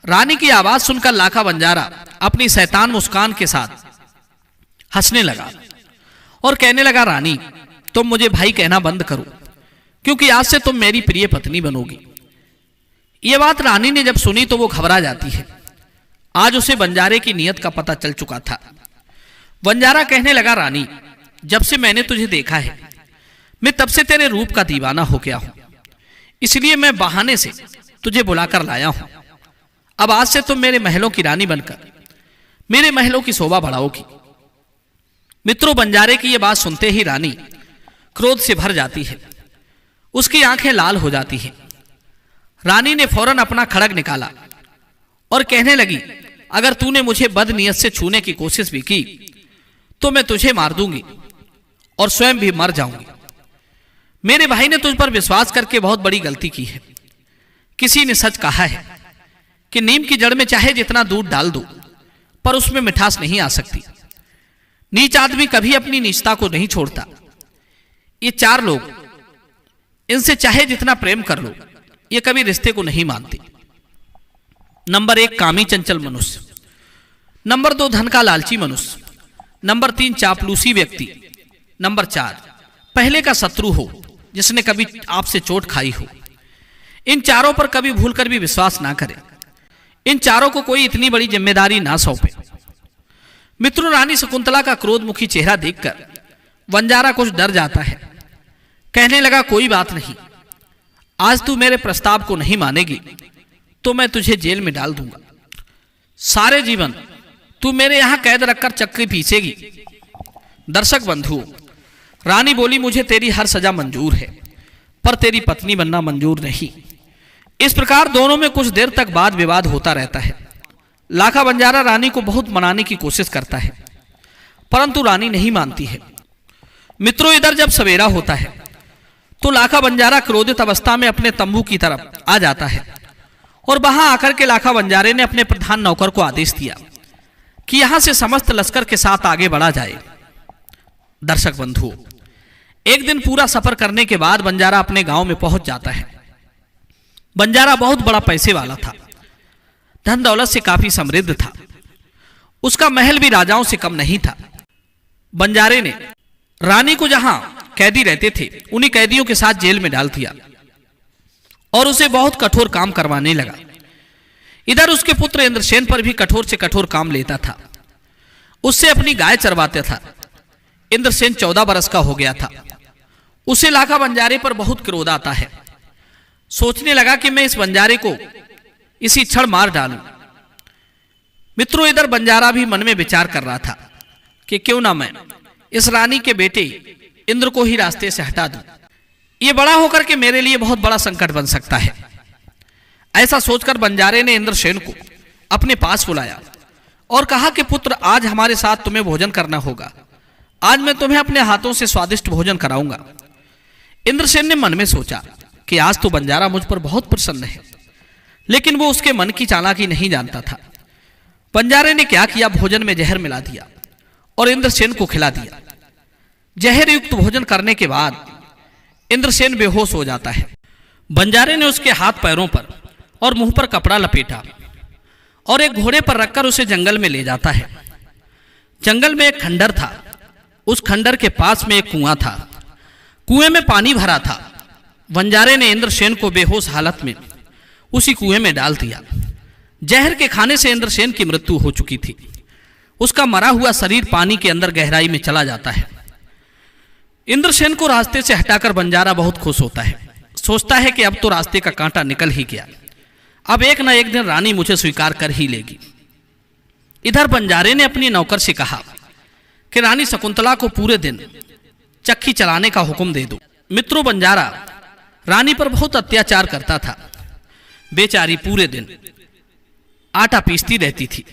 रानी की आवाज सुनकर लाखा बंजारा अपनी शैतान मुस्कान के साथ हंसने लगा और कहने लगा, रानी तुम मुझे भाई कहना बंद करो, क्योंकि आज से तुम मेरी प्रिय पत्नी बनोगी। यह बात रानी ने जब सुनी तो वो घबरा जाती है। आज उसे बंजारे की नीयत का पता चल चुका था। बंजारा कहने लगा, रानी जब से मैंने तुझे देखा है मैं तब से तेरे रूप का दीवाना हो गया हूं, इसलिए मैं बहाने से तुझे बुलाकर लाया हूं। अब आज से तुम मेरे महलों की रानी बनकर मेरे महलों की शोभा बढ़ाओगी। मित्रों, बंजारे की यह बात सुनते ही रानी क्रोध से भर जाती है। उसकी आंखें लाल हो जाती हैं। रानी ने फौरन अपना खड़ग निकाला और कहने लगी, अगर तूने मुझे बदनीयत से छूने की कोशिश भी की तो मैं तुझे मार दूंगी और स्वयं भी मर जाऊंगी। मेरे भाई ने तुझ पर विश्वास करके बहुत बड़ी गलती की है। किसी ने सच कहा है कि नीम की जड़ में चाहे जितना दूध डाल दो पर उसमें मिठास नहीं आ सकती। नीच आदमी कभी अपनी नीचता को नहीं छोड़ता। ये चार लोग, इनसे चाहे जितना प्रेम कर लो, ये कभी रिश्ते को नहीं मानते। नंबर 1 कामी चंचल मनुष्य, नंबर 2 धन का लालची मनुष्य, नंबर 3 चापलूसी व्यक्ति, नंबर 4 पहले का शत्रु हो जिसने कभी आपसे चोट खाई हो। इन चारों पर कभी भूलकर भी विश्वास ना करें। इन चारों को कोई इतनी बड़ी जिम्मेदारी ना सौंपे। मित्रों, रानी शकुंतला का क्रोधमुखी चेहरा देखकर बंजारा कुछ डर जाता है। कहने लगा, कोई बात नहीं, आज तू मेरे प्रस्ताव को नहीं मानेगी तो मैं तुझे जेल में डाल दूंगा। सारे जीवन तू मेरे यहां कैद रखकर चक्री पीसेगी। दर्शक बंधुओं, रानी बोली, मुझे तेरी हर सजा मंजूर है पर तेरी पत्नी बनना मंजूर नहीं। इस प्रकार दोनों में कुछ देर तक वाद विवाद होता रहता है। लाखा बंजारा रानी को बहुत मनाने की कोशिश करता है परंतु रानी नहीं मानती है। मित्रों, इधर जब सवेरा होता है तो लाखा बंजारा क्रोधित अवस्था में अपने तंबू की तरफ आ जाता है और वहां आकर के लाखा बंजारे ने अपने प्रधान नौकर को आदेश दिया कि यहां से समस्त लश्कर के साथ आगे बढ़ा जाए। दर्शक बंधुओं, एक दिन पूरा सफर करने के बाद बंजारा अपने गांव में पहुंच जाता है। बंजारा बहुत बड़ा पैसे वाला था, धन दौलत से काफी समृद्ध था। उसका महल भी राजाओं से कम नहीं था। बंजारे ने रानी को जहां कैदी रहते थे उन्हीं कैदियों के साथ जेल में डाल दिया और उसे बहुत कठोर काम करवाने लगा। इधर उसके पुत्र इंद्रसेन पर भी कठोर से कठोर काम लेता था। उससे अपनी गाय चरवाता था। इंद्रसेन 14 बरस का हो गया था। उसे लाखा बंजारे पर बहुत क्रोध आता है। सोचने लगा कि मैं इस बंजारे को इसी क्षण मार डालूं। मित्रों, इधर बंजारा भी मन में विचार कर रहा था कि क्यों ना मैं इस रानी के बेटे इंद्र को ही रास्ते से हटा दूं। ये बड़ा होकर के मेरे लिए बहुत बड़ा संकट बन सकता है। ऐसा सोचकर बंजारे ने इंद्रसेन को अपने पास बुलाया और कहा कि पुत्र, आज हमारे साथ तुम्हें भोजन करना होगा। आज मैं तुम्हें अपने हाथों से स्वादिष्ट भोजन कराऊंगा। इंद्रसेन ने मन में सोचा कि आज तो बंजारा मुझ पर बहुत प्रसन्न है, लेकिन वो उसके मन की चालाकी नहीं जानता था। बंजारे ने क्या किया, भोजन में जहर मिला दिया और इंद्रसेन को खिला दिया। जहर युक्त भोजन करने के बाद इंद्रसेन बेहोश हो जाता है। बंजारे ने उसके हाथ पैरों पर और मुंह पर कपड़ा लपेटा और एक घोड़े पर रखकर उसे जंगल में ले जाता है। जंगल में एक खंडर था। उस खंडर के पास में एक कुआं था। कुएं में पानी भरा था। बंजारे ने इंद्रसेन को बेहोश हालत में उसी कुएं में डाल दिया। जहर के खाने से इंद्रसेन की मृत्यु हो चुकी थी। उसका मरा हुआ शरीर पानी के अंदर गहराई में चला जाता है। इंद्रसेन को रास्ते से हटाकर बंजारा बहुत खुश होता है। सोचता है कि अब तो रास्ते का कांटा निकल ही गया। अब एक न एक दिन रानी मुझे स्वीकार कर ही लेगी। इधर बंजारे ने अपनी नौकर से कहा कि रानी शकुंतला को पूरे दिन चक्की चलाने का हुक्म दे दो। मित्रों, बंजारा रानी पर बहुत अत्याचार करता था। बेचारी पूरे दिन आटा पीसती रहती थी।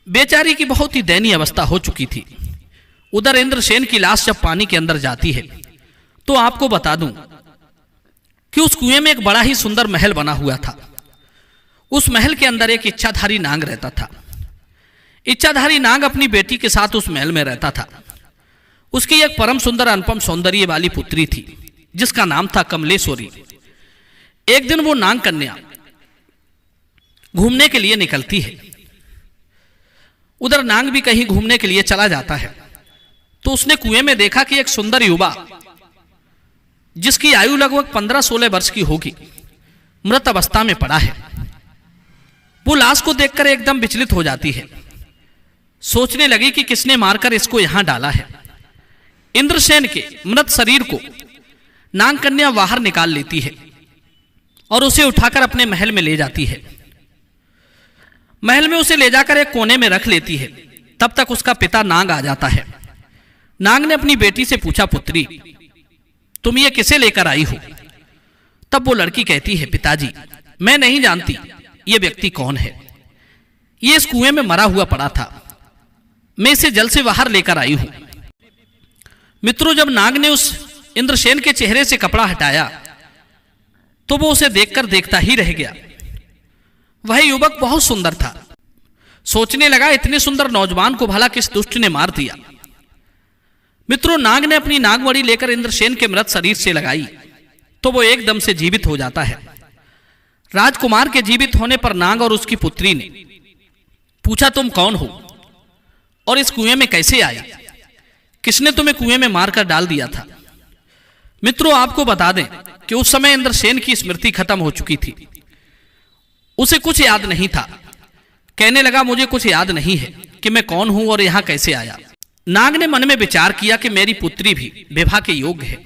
बेचारी की बहुत ही दयनीय अवस्था हो चुकी थी। उधर इंद्रसेन की लाश जब पानी के अंदर जाती है तो आपको बता दूं कि उस कुएं में एक बड़ा ही सुंदर महल बना हुआ था। उस महल के अंदर एक इच्छाधारी नाग रहता था। इच्छाधारी नाग अपनी बेटी के साथ उस महल में रहता था। उसकी एक परम सुंदर अनुपम सौंदर्य वाली पुत्री थी जिसका नाम था कमलेश्वरी। एक दिन वो नाग कन्या घूमने के लिए निकलती है। उधर नाग भी कहीं घूमने के लिए चला जाता है तो उसने कुएं में देखा कि एक सुंदर युवा जिसकी आयु लगभग 15-16 वर्ष की होगी मृत अवस्था में पड़ा है। वो लाश को देखकर एकदम विचलित हो जाती है। सोचने लगी कि किसने मारकर इसको यहां डाला है। इंद्रसेन के मृत शरीर को नाग कन्या बाहर निकाल लेती है और उसे उठाकर अपने महल में ले जाती है। महल में उसे ले जाकर एक कोने में रख लेती है। तब तक उसका पिता नाग आ जाता है। नाग ने अपनी बेटी से पूछा, पुत्री तुम ये किसे लेकर आई हो? तब वो लड़की कहती है, पिताजी मैं नहीं जानती ये व्यक्ति कौन है। ये इस कुएं में मरा हुआ पड़ा था, मैं इसे जल से बाहर लेकर आई हूं। मित्रों, जब नाग ने उस इंद्रसेन के चेहरे से कपड़ा हटाया तो वो उसे देखकर देखता ही रह गया। वह युवक बहुत सुंदर था। सोचने लगा इतने सुंदर नौजवान को भला किस दुष्ट ने मार दिया। मित्रों, नाग ने अपनी नागमणि लेकर इंद्रसेन के मृत शरीर से लगाई तो वो एकदम से जीवित हो जाता है। राजकुमार के जीवित होने पर नाग और उसकी पुत्री ने पूछा, तुम कौन हो और इस कुएं में कैसे आए? किसने तुम्हें कुएं में मारकर डाल दिया था? मित्रों, आपको बता दें कि उस समय इंद्रसेन की स्मृति खत्म हो चुकी थी। उसे कुछ याद नहीं था। कहने लगा, मुझे कुछ याद नहीं है कि मैं कौन हूं और यहां कैसे आया। नाग ने मन में विचार किया कि मेरी पुत्री भी विवाह के योग्य है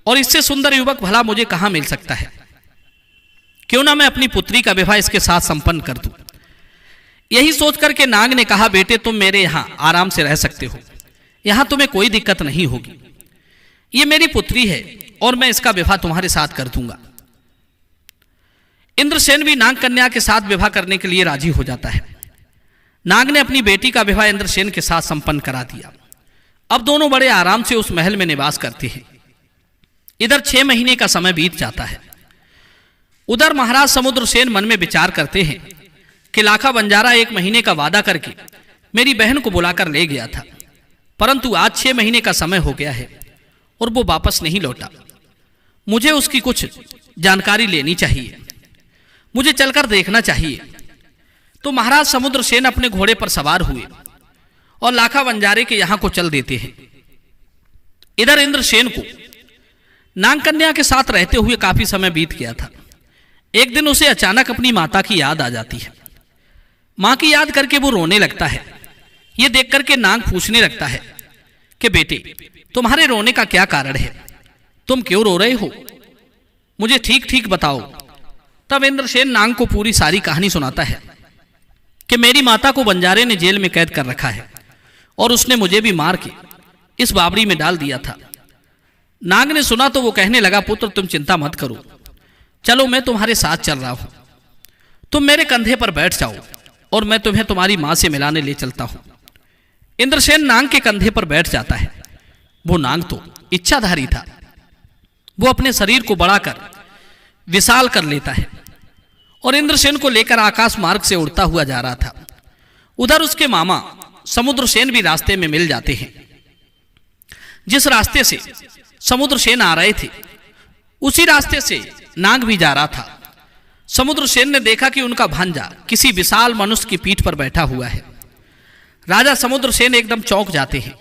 और इससे सुंदर युवक भला मुझे कहां मिल सकता है। क्यों ना मैं अपनी पुत्री का विवाह इसके साथ संपन्न कर दूं। यही सोच करके नाग ने कहा, बेटे तुम मेरे यहां आराम से रह सकते हो, यहां तुम्हें कोई दिक्कत नहीं होगी। ये मेरी पुत्री है और मैं इसका विवाह तुम्हारे साथ कर दूंगा। इंद्रसेन भी नाग कन्या के साथ विवाह करने के लिए राजी हो जाता है। नाग ने अपनी बेटी का विवाह इंद्रसेन के साथ संपन्न करा दिया। अब दोनों बड़े आराम से उस महल में निवास करते हैं। इधर 6 महीने का समय बीत जाता है। उधर महाराज समुद्रसेन मन में विचार करते हैं कि लाखा बंजारा 1 महीने का वादा करके मेरी बहन को बुलाकर ले गया था, परंतु आज 6 महीने का समय हो गया है और वो वापस नहीं लौटा। मुझे उसकी कुछ जानकारी लेनी चाहिए, मुझे चलकर देखना चाहिए। तो महाराज समुद्रसेन अपने घोड़े पर सवार हुए और लाखा बंजारे के यहां को चल देते हैं। इधर इंद्रसेन को नाग कन्या के साथ रहते हुए काफी समय बीत गया था। एक दिन उसे अचानक अपनी माता की याद आ जाती है। मां की याद करके वो रोने लगता है। ये देख करके नाग पूछने लगता है कि बेटे तुम्हारे रोने का क्या कारण है? तुम क्यों रो रहे हो? मुझे ठीक ठीक बताओ। तब इंद्रसेन नाग को पूरी सारी कहानी सुनाता है कि मेरी माता को बंजारे ने जेल में कैद कर रखा है और उसने मुझे भी मार के इस बावड़ी में डाल दिया था। नाग ने सुना तो वो कहने लगा, पुत्र तुम चिंता मत करो, चलो मैं तुम्हारे साथ चल रहा हूं। तुम मेरे कंधे पर बैठ जाओ और मैं तुम्हें तुम्हारी मां से मिलाने ले चलता हूं। इंद्रसेन नाग के कंधे पर बैठ जाता है। वो नाग तो इच्छाधारी था। वो अपने शरीर को बढ़ाकर विशाल कर लेता है और इंद्रसेन को लेकर आकाश मार्ग से उड़ता हुआ जा रहा था। उधर उसके मामा समुद्रसेन भी रास्ते में मिल जाते हैं। जिस रास्ते से समुद्रसेन आ रहे थे उसी रास्ते से नाग भी जा रहा था। समुद्रसेन ने देखा कि उनका भांजा किसी विशाल मनुष्य की पीठ पर बैठा हुआ है। राजा समुद्रसेन एकदम चौंक जाते हैं।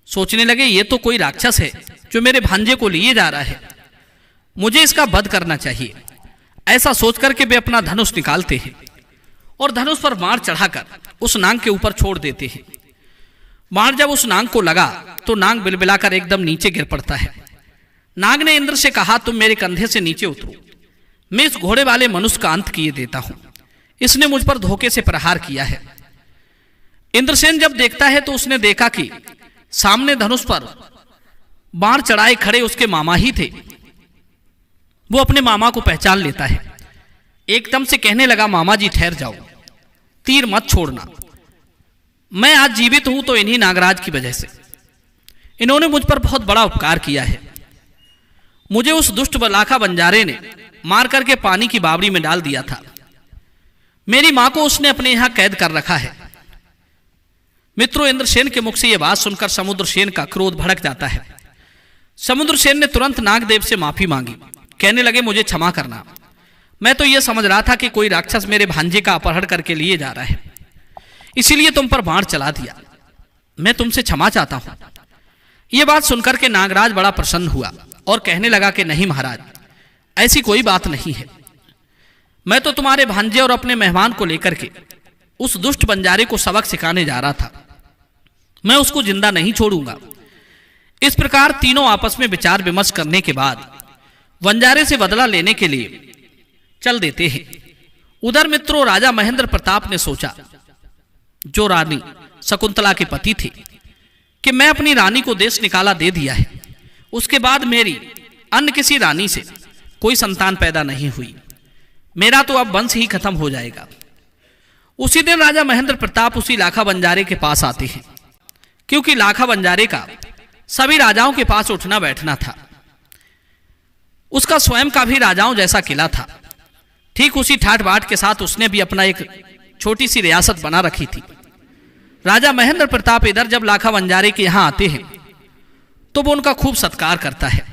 सोचने लगे ये तो कोई राक्षस है जो मेरे भांजे को लिए जा रहा है, मुझे इसका वध करना चाहिए। ऐसा सोच करके वे अपना धनुष निकालते हैं और धनुष पर बाण चढ़ाकर उस नाग के ऊपर छोड़ देते हैं। बाण जब उस नाग को लगा तो नाग बिलबिलाकर एकदम नीचे गिर पड़ता है। नाग ने इंद्र से कहा, तुम मेरे कंधे से नीचे उतरो, मैं इस घोड़े वाले मनुष्य का अंत किए देता हूं। इसने मुझ पर धोखे से प्रहार किया है। इंद्रसेन जब देखता है तो उसने देखा कि सामने धनुष पर बाण चढ़ाए खड़े उसके मामा ही थे। वो अपने मामा को पहचान लेता है। एकदम से कहने लगा, मामा जी ठहर जाओ, तीर मत छोड़ना। मैं आज जीवित हूं तो इन्हीं नागराज की वजह से। इन्होंने मुझ पर बहुत बड़ा उपकार किया है। मुझे उस दुष्ट लाखा बंजारे ने मार करके पानी की बावड़ी में डाल दिया था। मेरी मां को उसने अपने यहां कैद कर रखा है। मित्रों, इंद्रसेन के मुख से यह बात सुनकर समुद्रसेन का क्रोध भड़क जाता है। समुद्रसेन ने तुरंत नागदेव से माफी मांगी। कहने लगे, मुझे क्षमा करना। मैं तो यह समझ रहा था कि कोई राक्षस मेरे भांजे का अपहरण करके लिए जा रहा है, इसीलिए तुम पर बाण चला दिया। मैं तुमसे क्षमा चाहता हूं। यह बात सुनकर के नागराज बड़ा प्रसन्न हुआ और कहने लगा कि नहीं महाराज, ऐसी कोई बात नहीं है। मैं तो तुम्हारे भांजे और अपने मेहमान को लेकर के उस दुष्ट बंजारे को सबक सिखाने जा रहा था। मैं उसको जिंदा नहीं छोड़ूंगा। इस प्रकार तीनों आपस में विचार विमर्श करने के बाद बंजारे से बदला लेने के लिए चल देते हैं। उधर मित्रों, राजा महेंद्र प्रताप ने सोचा, जो रानी शकुंतला के पति थे, कि मैं अपनी रानी को देश निकाला दे दिया है। उसके बाद मेरी अन्य किसी रानी से कोई संतान पैदा नहीं हुई। मेरा तो अब वंश ही खत्म हो जाएगा। उसी दिन राजा महेंद्र प्रताप उसी लाखा बंजारे के पास आते हैं, क्योंकि लाखा बंजारे का सभी राजाओं के पास उठना बैठना था। उसका स्वयं का भी राजाओं जैसा किला था। ठीक उसी ठाट बाट के साथ उसने भी अपना एक छोटी सी रियासत बना रखी थी। राजा महेंद्र प्रताप इधर जब लाखा बंजारे के यहां आते हैं तो वो उनका खूब सत्कार करता है।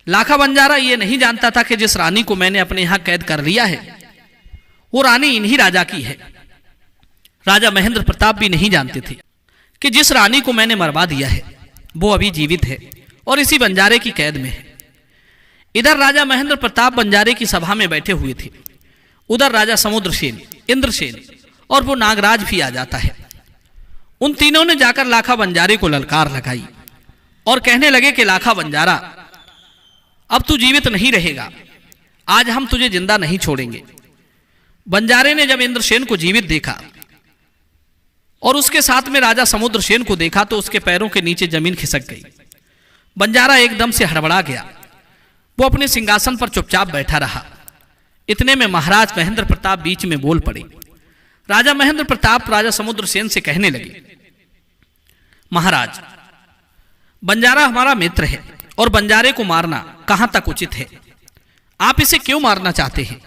लाखा बंजारा ये नहीं जानता था कि जिस रानी को मैंने अपने यहां कैद कर लिया है वो रानी इन्हीं राजा की है। राजा महेंद्र प्रताप भी नहीं जानते थे कि जिस रानी को मैंने मरवा दिया है वो अभी जीवित है और इसी बंजारे की कैद में है। इधर राजा महेंद्र प्रताप बंजारे की सभा में बैठे हुए थे। उधर राजा समुद्रसेन, इंद्रसेन और वो नागराज भी आ जाता है। उन तीनों ने जाकर लाखा बंजारे को ललकार लगाई और कहने लगे कि लाखा बंजारा, अब तू जीवित नहीं रहेगा। आज हम तुझे जिंदा नहीं छोड़ेंगे। बंजारे ने जब इंद्रसेन को जीवित देखा और उसके साथ में राजा समुद्रसेन को देखा तो उसके पैरों के नीचे जमीन खिसक गई। बंजारा एकदम से हड़बड़ा गया। वो अपने सिंहासन पर चुपचाप बैठा रहा। इतने में महाराज महेंद्र प्रताप बीच में बोल पड़े। राजा महेंद्र प्रताप राजा समुद्रसेन से कहने लगे, महाराज, बंजारा हमारा मित्र है और बंजारे को मारना कहां तक उचित है? आप इसे क्यों मारना चाहते हैं?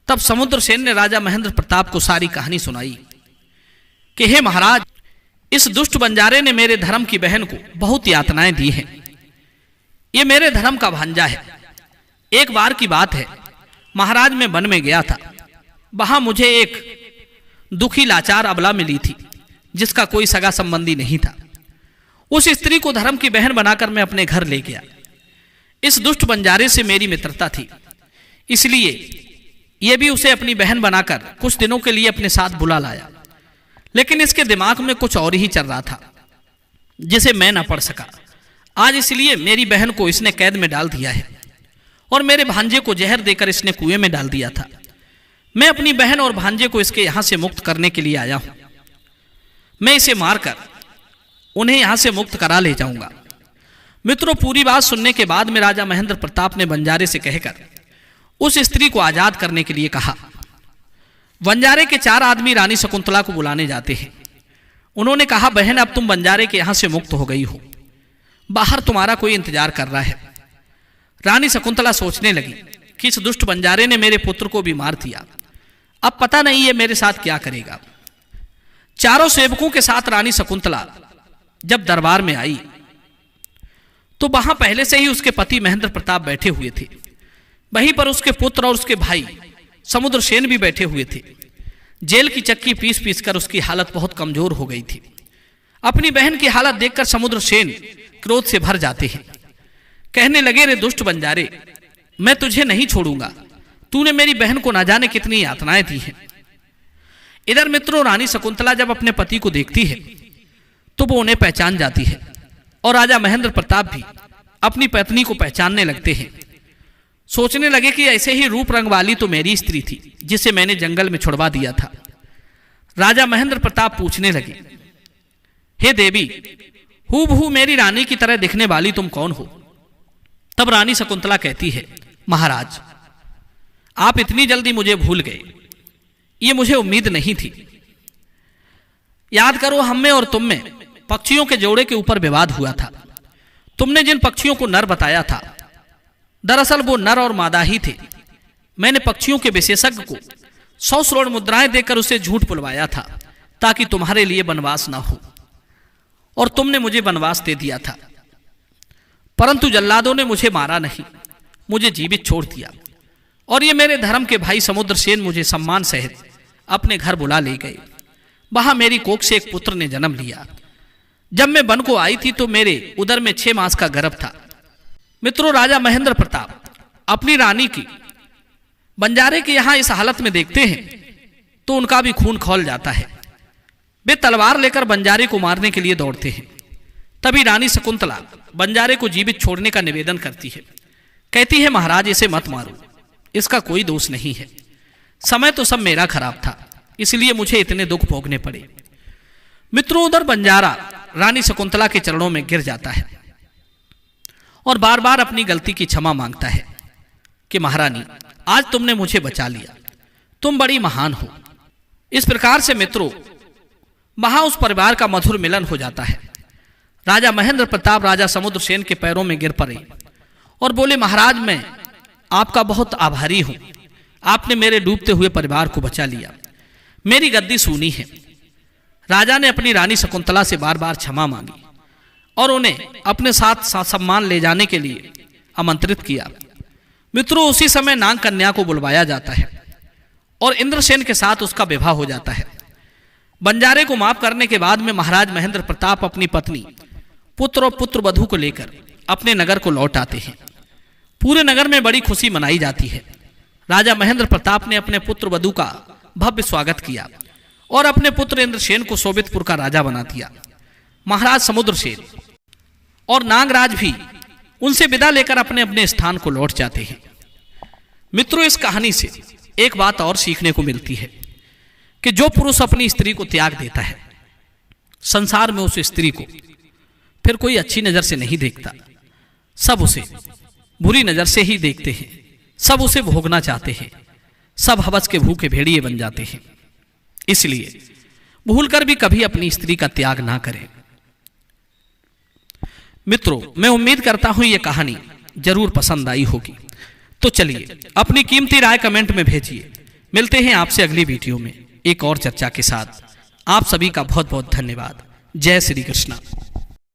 तब समुद्रसेन ने राजा महेंद्र प्रताप को सारी कहानी सुनाई कि हे महाराज, इस दुष्ट बंजारे ने मेरे धर्म की बहन को बहुत यातनाएं दी हैं। ये मेरे धर्म का भांजा है। एक बार की बात है, महाराज मैं वन में गया था। वहां मुझे एक दुखी लाचार अबला मिली थी जिसका कोई सगा संबंधी नहीं था। उस स्त्री को धर्म की बहन बनाकर मैं अपने घर ले गया। इस दुष्ट बंजारे से मेरी मित्रता थी, इसलिए यह भी उसे अपनी बहन बनाकर कुछ दिनों के लिए अपने साथ बुला लाया। लेकिन इसके दिमाग में कुछ और ही चल रहा था जिसे मैं ना पढ़ सका। आज इसलिए मेरी बहन को इसने कैद में डाल दिया है और मेरे भांजे को जहर देकर इसने कुएं में डाल दिया था। मैं अपनी बहन और भांजे को इसके यहां से मुक्त करने के लिए आया हूं। मैं इसे मारकर उन्हें यहां से मुक्त करा ले जाऊंगा। मित्रों, पूरी बात सुनने के बाद में राजा महेंद्र प्रताप ने बंजारे से कहकर उस स्त्री को आजाद करने के लिए कहा। बंजारे के 4 आदमी रानी शकुंतला को बुलाने जाते हैं। उन्होंने कहा, बहन, अब तुम बंजारे के यहां से मुक्त हो गई हो। बाहर तुम्हारा कोई इंतजार कर रहा है। रानी शकुंतला सोचने लगी कि इस दुष्ट बंजारे ने मेरे पुत्र को भी मार दिया। अब पता नहीं ये मेरे साथ क्या करेगा। चारों सेवकों के साथ रानी शकुंतला जब दरबार में आई तो वहां पहले से ही उसके पति महेंद्र प्रताप बैठे हुए थे। वहीं पर उसके पुत्र और उसके भाई समुद्रसेन भी बैठे हुए थे। जेल की चक्की पीस पीस कर उसकी हालत बहुत कमजोर हो गई थी। अपनी बहन की हालत देखकर समुद्रसेन क्रोध से भर जाते हैं। कहने लगे, रे दुष्ट बंजारे, मैं तुझे नहीं छोड़ूंगा। तूने मेरी बहन को ना जाने कितनी यातनाएं दी हैं। इधर मित्रों, रानी शकुंतला जब अपने पति को देखती है तो वो उन्हें पहचान जाती है और राजा महेंद्र प्रताप भी अपनी पत्नी को पहचानने लगते हैं। सोचने लगे कि ऐसे ही रूप रंग वाली तो मेरी स्त्री थी जिसे मैंने जंगल में छुड़वा दिया था। राजा महेंद्र प्रताप पूछने लगे, हे देवी, हूबहू मेरी रानी की तरह दिखने वाली तुम कौन हो? तब रानी शकुंतला कहती है, महाराज, आप इतनी जल्दी मुझे भूल गए। ये मुझे उम्मीद नहीं थी। याद करो, हम में और तुम में पक्षियों के जोड़े के ऊपर विवाद हुआ था। तुमने जिन पक्षियों को नर बताया था, दरअसल वो नर और मादा ही थे। मैंने पक्षियों के विशेषज्ञ को 100 स्वर्ण मुद्राएं देकर उसे झूठ बुलवाया था ताकि तुम्हारे लिए वनवास ना हो, और तुमने मुझे वनवास दे दिया था। परंतु जल्लादों ने मुझे मारा नहीं, मुझे जीवित छोड़ दिया, और ये मेरे धर्म के भाई समुद्रसेन मुझे सम्मान सहित अपने घर बुला ले गए। वहां मेरी कोख से एक पुत्र ने जन्म लिया। जब मैं वन को आई थी तो मेरे उदर में 6 मास का गर्भ था। मित्रों, राजा महेंद्र प्रताप अपनी रानी की बंजारे के यहां इस हालत में देखते हैं तो उनका भी खून खौल जाता है। वे तलवार लेकर बंजारे को मारने के लिए दौड़ते हैं। तभी रानी शकुंतला बंजारे को जीवित छोड़ने का निवेदन करती है। कहती है, महाराज इसे मत मारो, इसका कोई दोष नहीं है। समय तो सब मेरा खराब था, इसलिए मुझे इतने दुख भोगने पड़े। मित्रों, उधर बंजारा रानी शकुंतला के चरणों में गिर जाता है और बार बार अपनी गलती की क्षमा मांगता है कि महारानी, आज तुमने मुझे बचा लिया, तुम बड़ी महान हो। इस प्रकार से मित्रों, वहां उस परिवार का मधुर मिलन हो जाता है। राजा महेंद्र प्रताप राजा समुद्रसेन के पैरों में गिर पड़े और बोले, महाराज मैं आपका बहुत आभारी हूं, आपने मेरे डूबते हुए परिवार को बचा लिया, मेरी गद्दी सूनी है। राजा ने अपनी रानी शकुंतला से बार बार क्षमा मांगी और उन्हें अपने साथ सम्मान ले जाने के लिए आमंत्रित किया। मित्रों, उसी समय नाग कन्या को बुलवाया जाता है और इंद्रसेन के साथ उसका विवाह हो जाता है। बंजारे को माफ करने के बाद में महाराज महेंद्र प्रताप अपनी पत्नी, पुत्र और पुत्र वधू को लेकर अपने नगर को लौट आते हैं। पूरे नगर में बड़ी खुशी मनाई जाती है। राजा महेंद्र प्रताप ने अपने पुत्र वधू का भव्य स्वागत किया और अपने पुत्र इंद्रसेन को सोबितपुर का राजा बना दिया। महाराज समुद्रसेन और नागराज भी उनसे विदा लेकर अपने अपने स्थान को लौट जाते हैं। मित्रों, इस कहानी से एक बात और सीखने को मिलती है कि जो पुरुष अपनी स्त्री को त्याग देता है, संसार में उस स्त्री को फिर कोई अच्छी नजर से नहीं देखता। सब उसे बुरी नजर से ही देखते हैं, सब उसे भोगना चाहते हैं, सब हवस के भूखे भेड़िए बन जाते हैं। इसलिए भूलकर भी कभी अपनी स्त्री का त्याग ना करें। मित्रों, मैं उम्मीद करता हूं ये कहानी जरूर पसंद आई होगी। तो चलिए अपनी कीमती राय कमेंट में भेजिए। मिलते हैं आपसे अगली वीडियो में एक और चर्चा के साथ। आप सभी का बहुत बहुत धन्यवाद। जय श्री कृष्ण।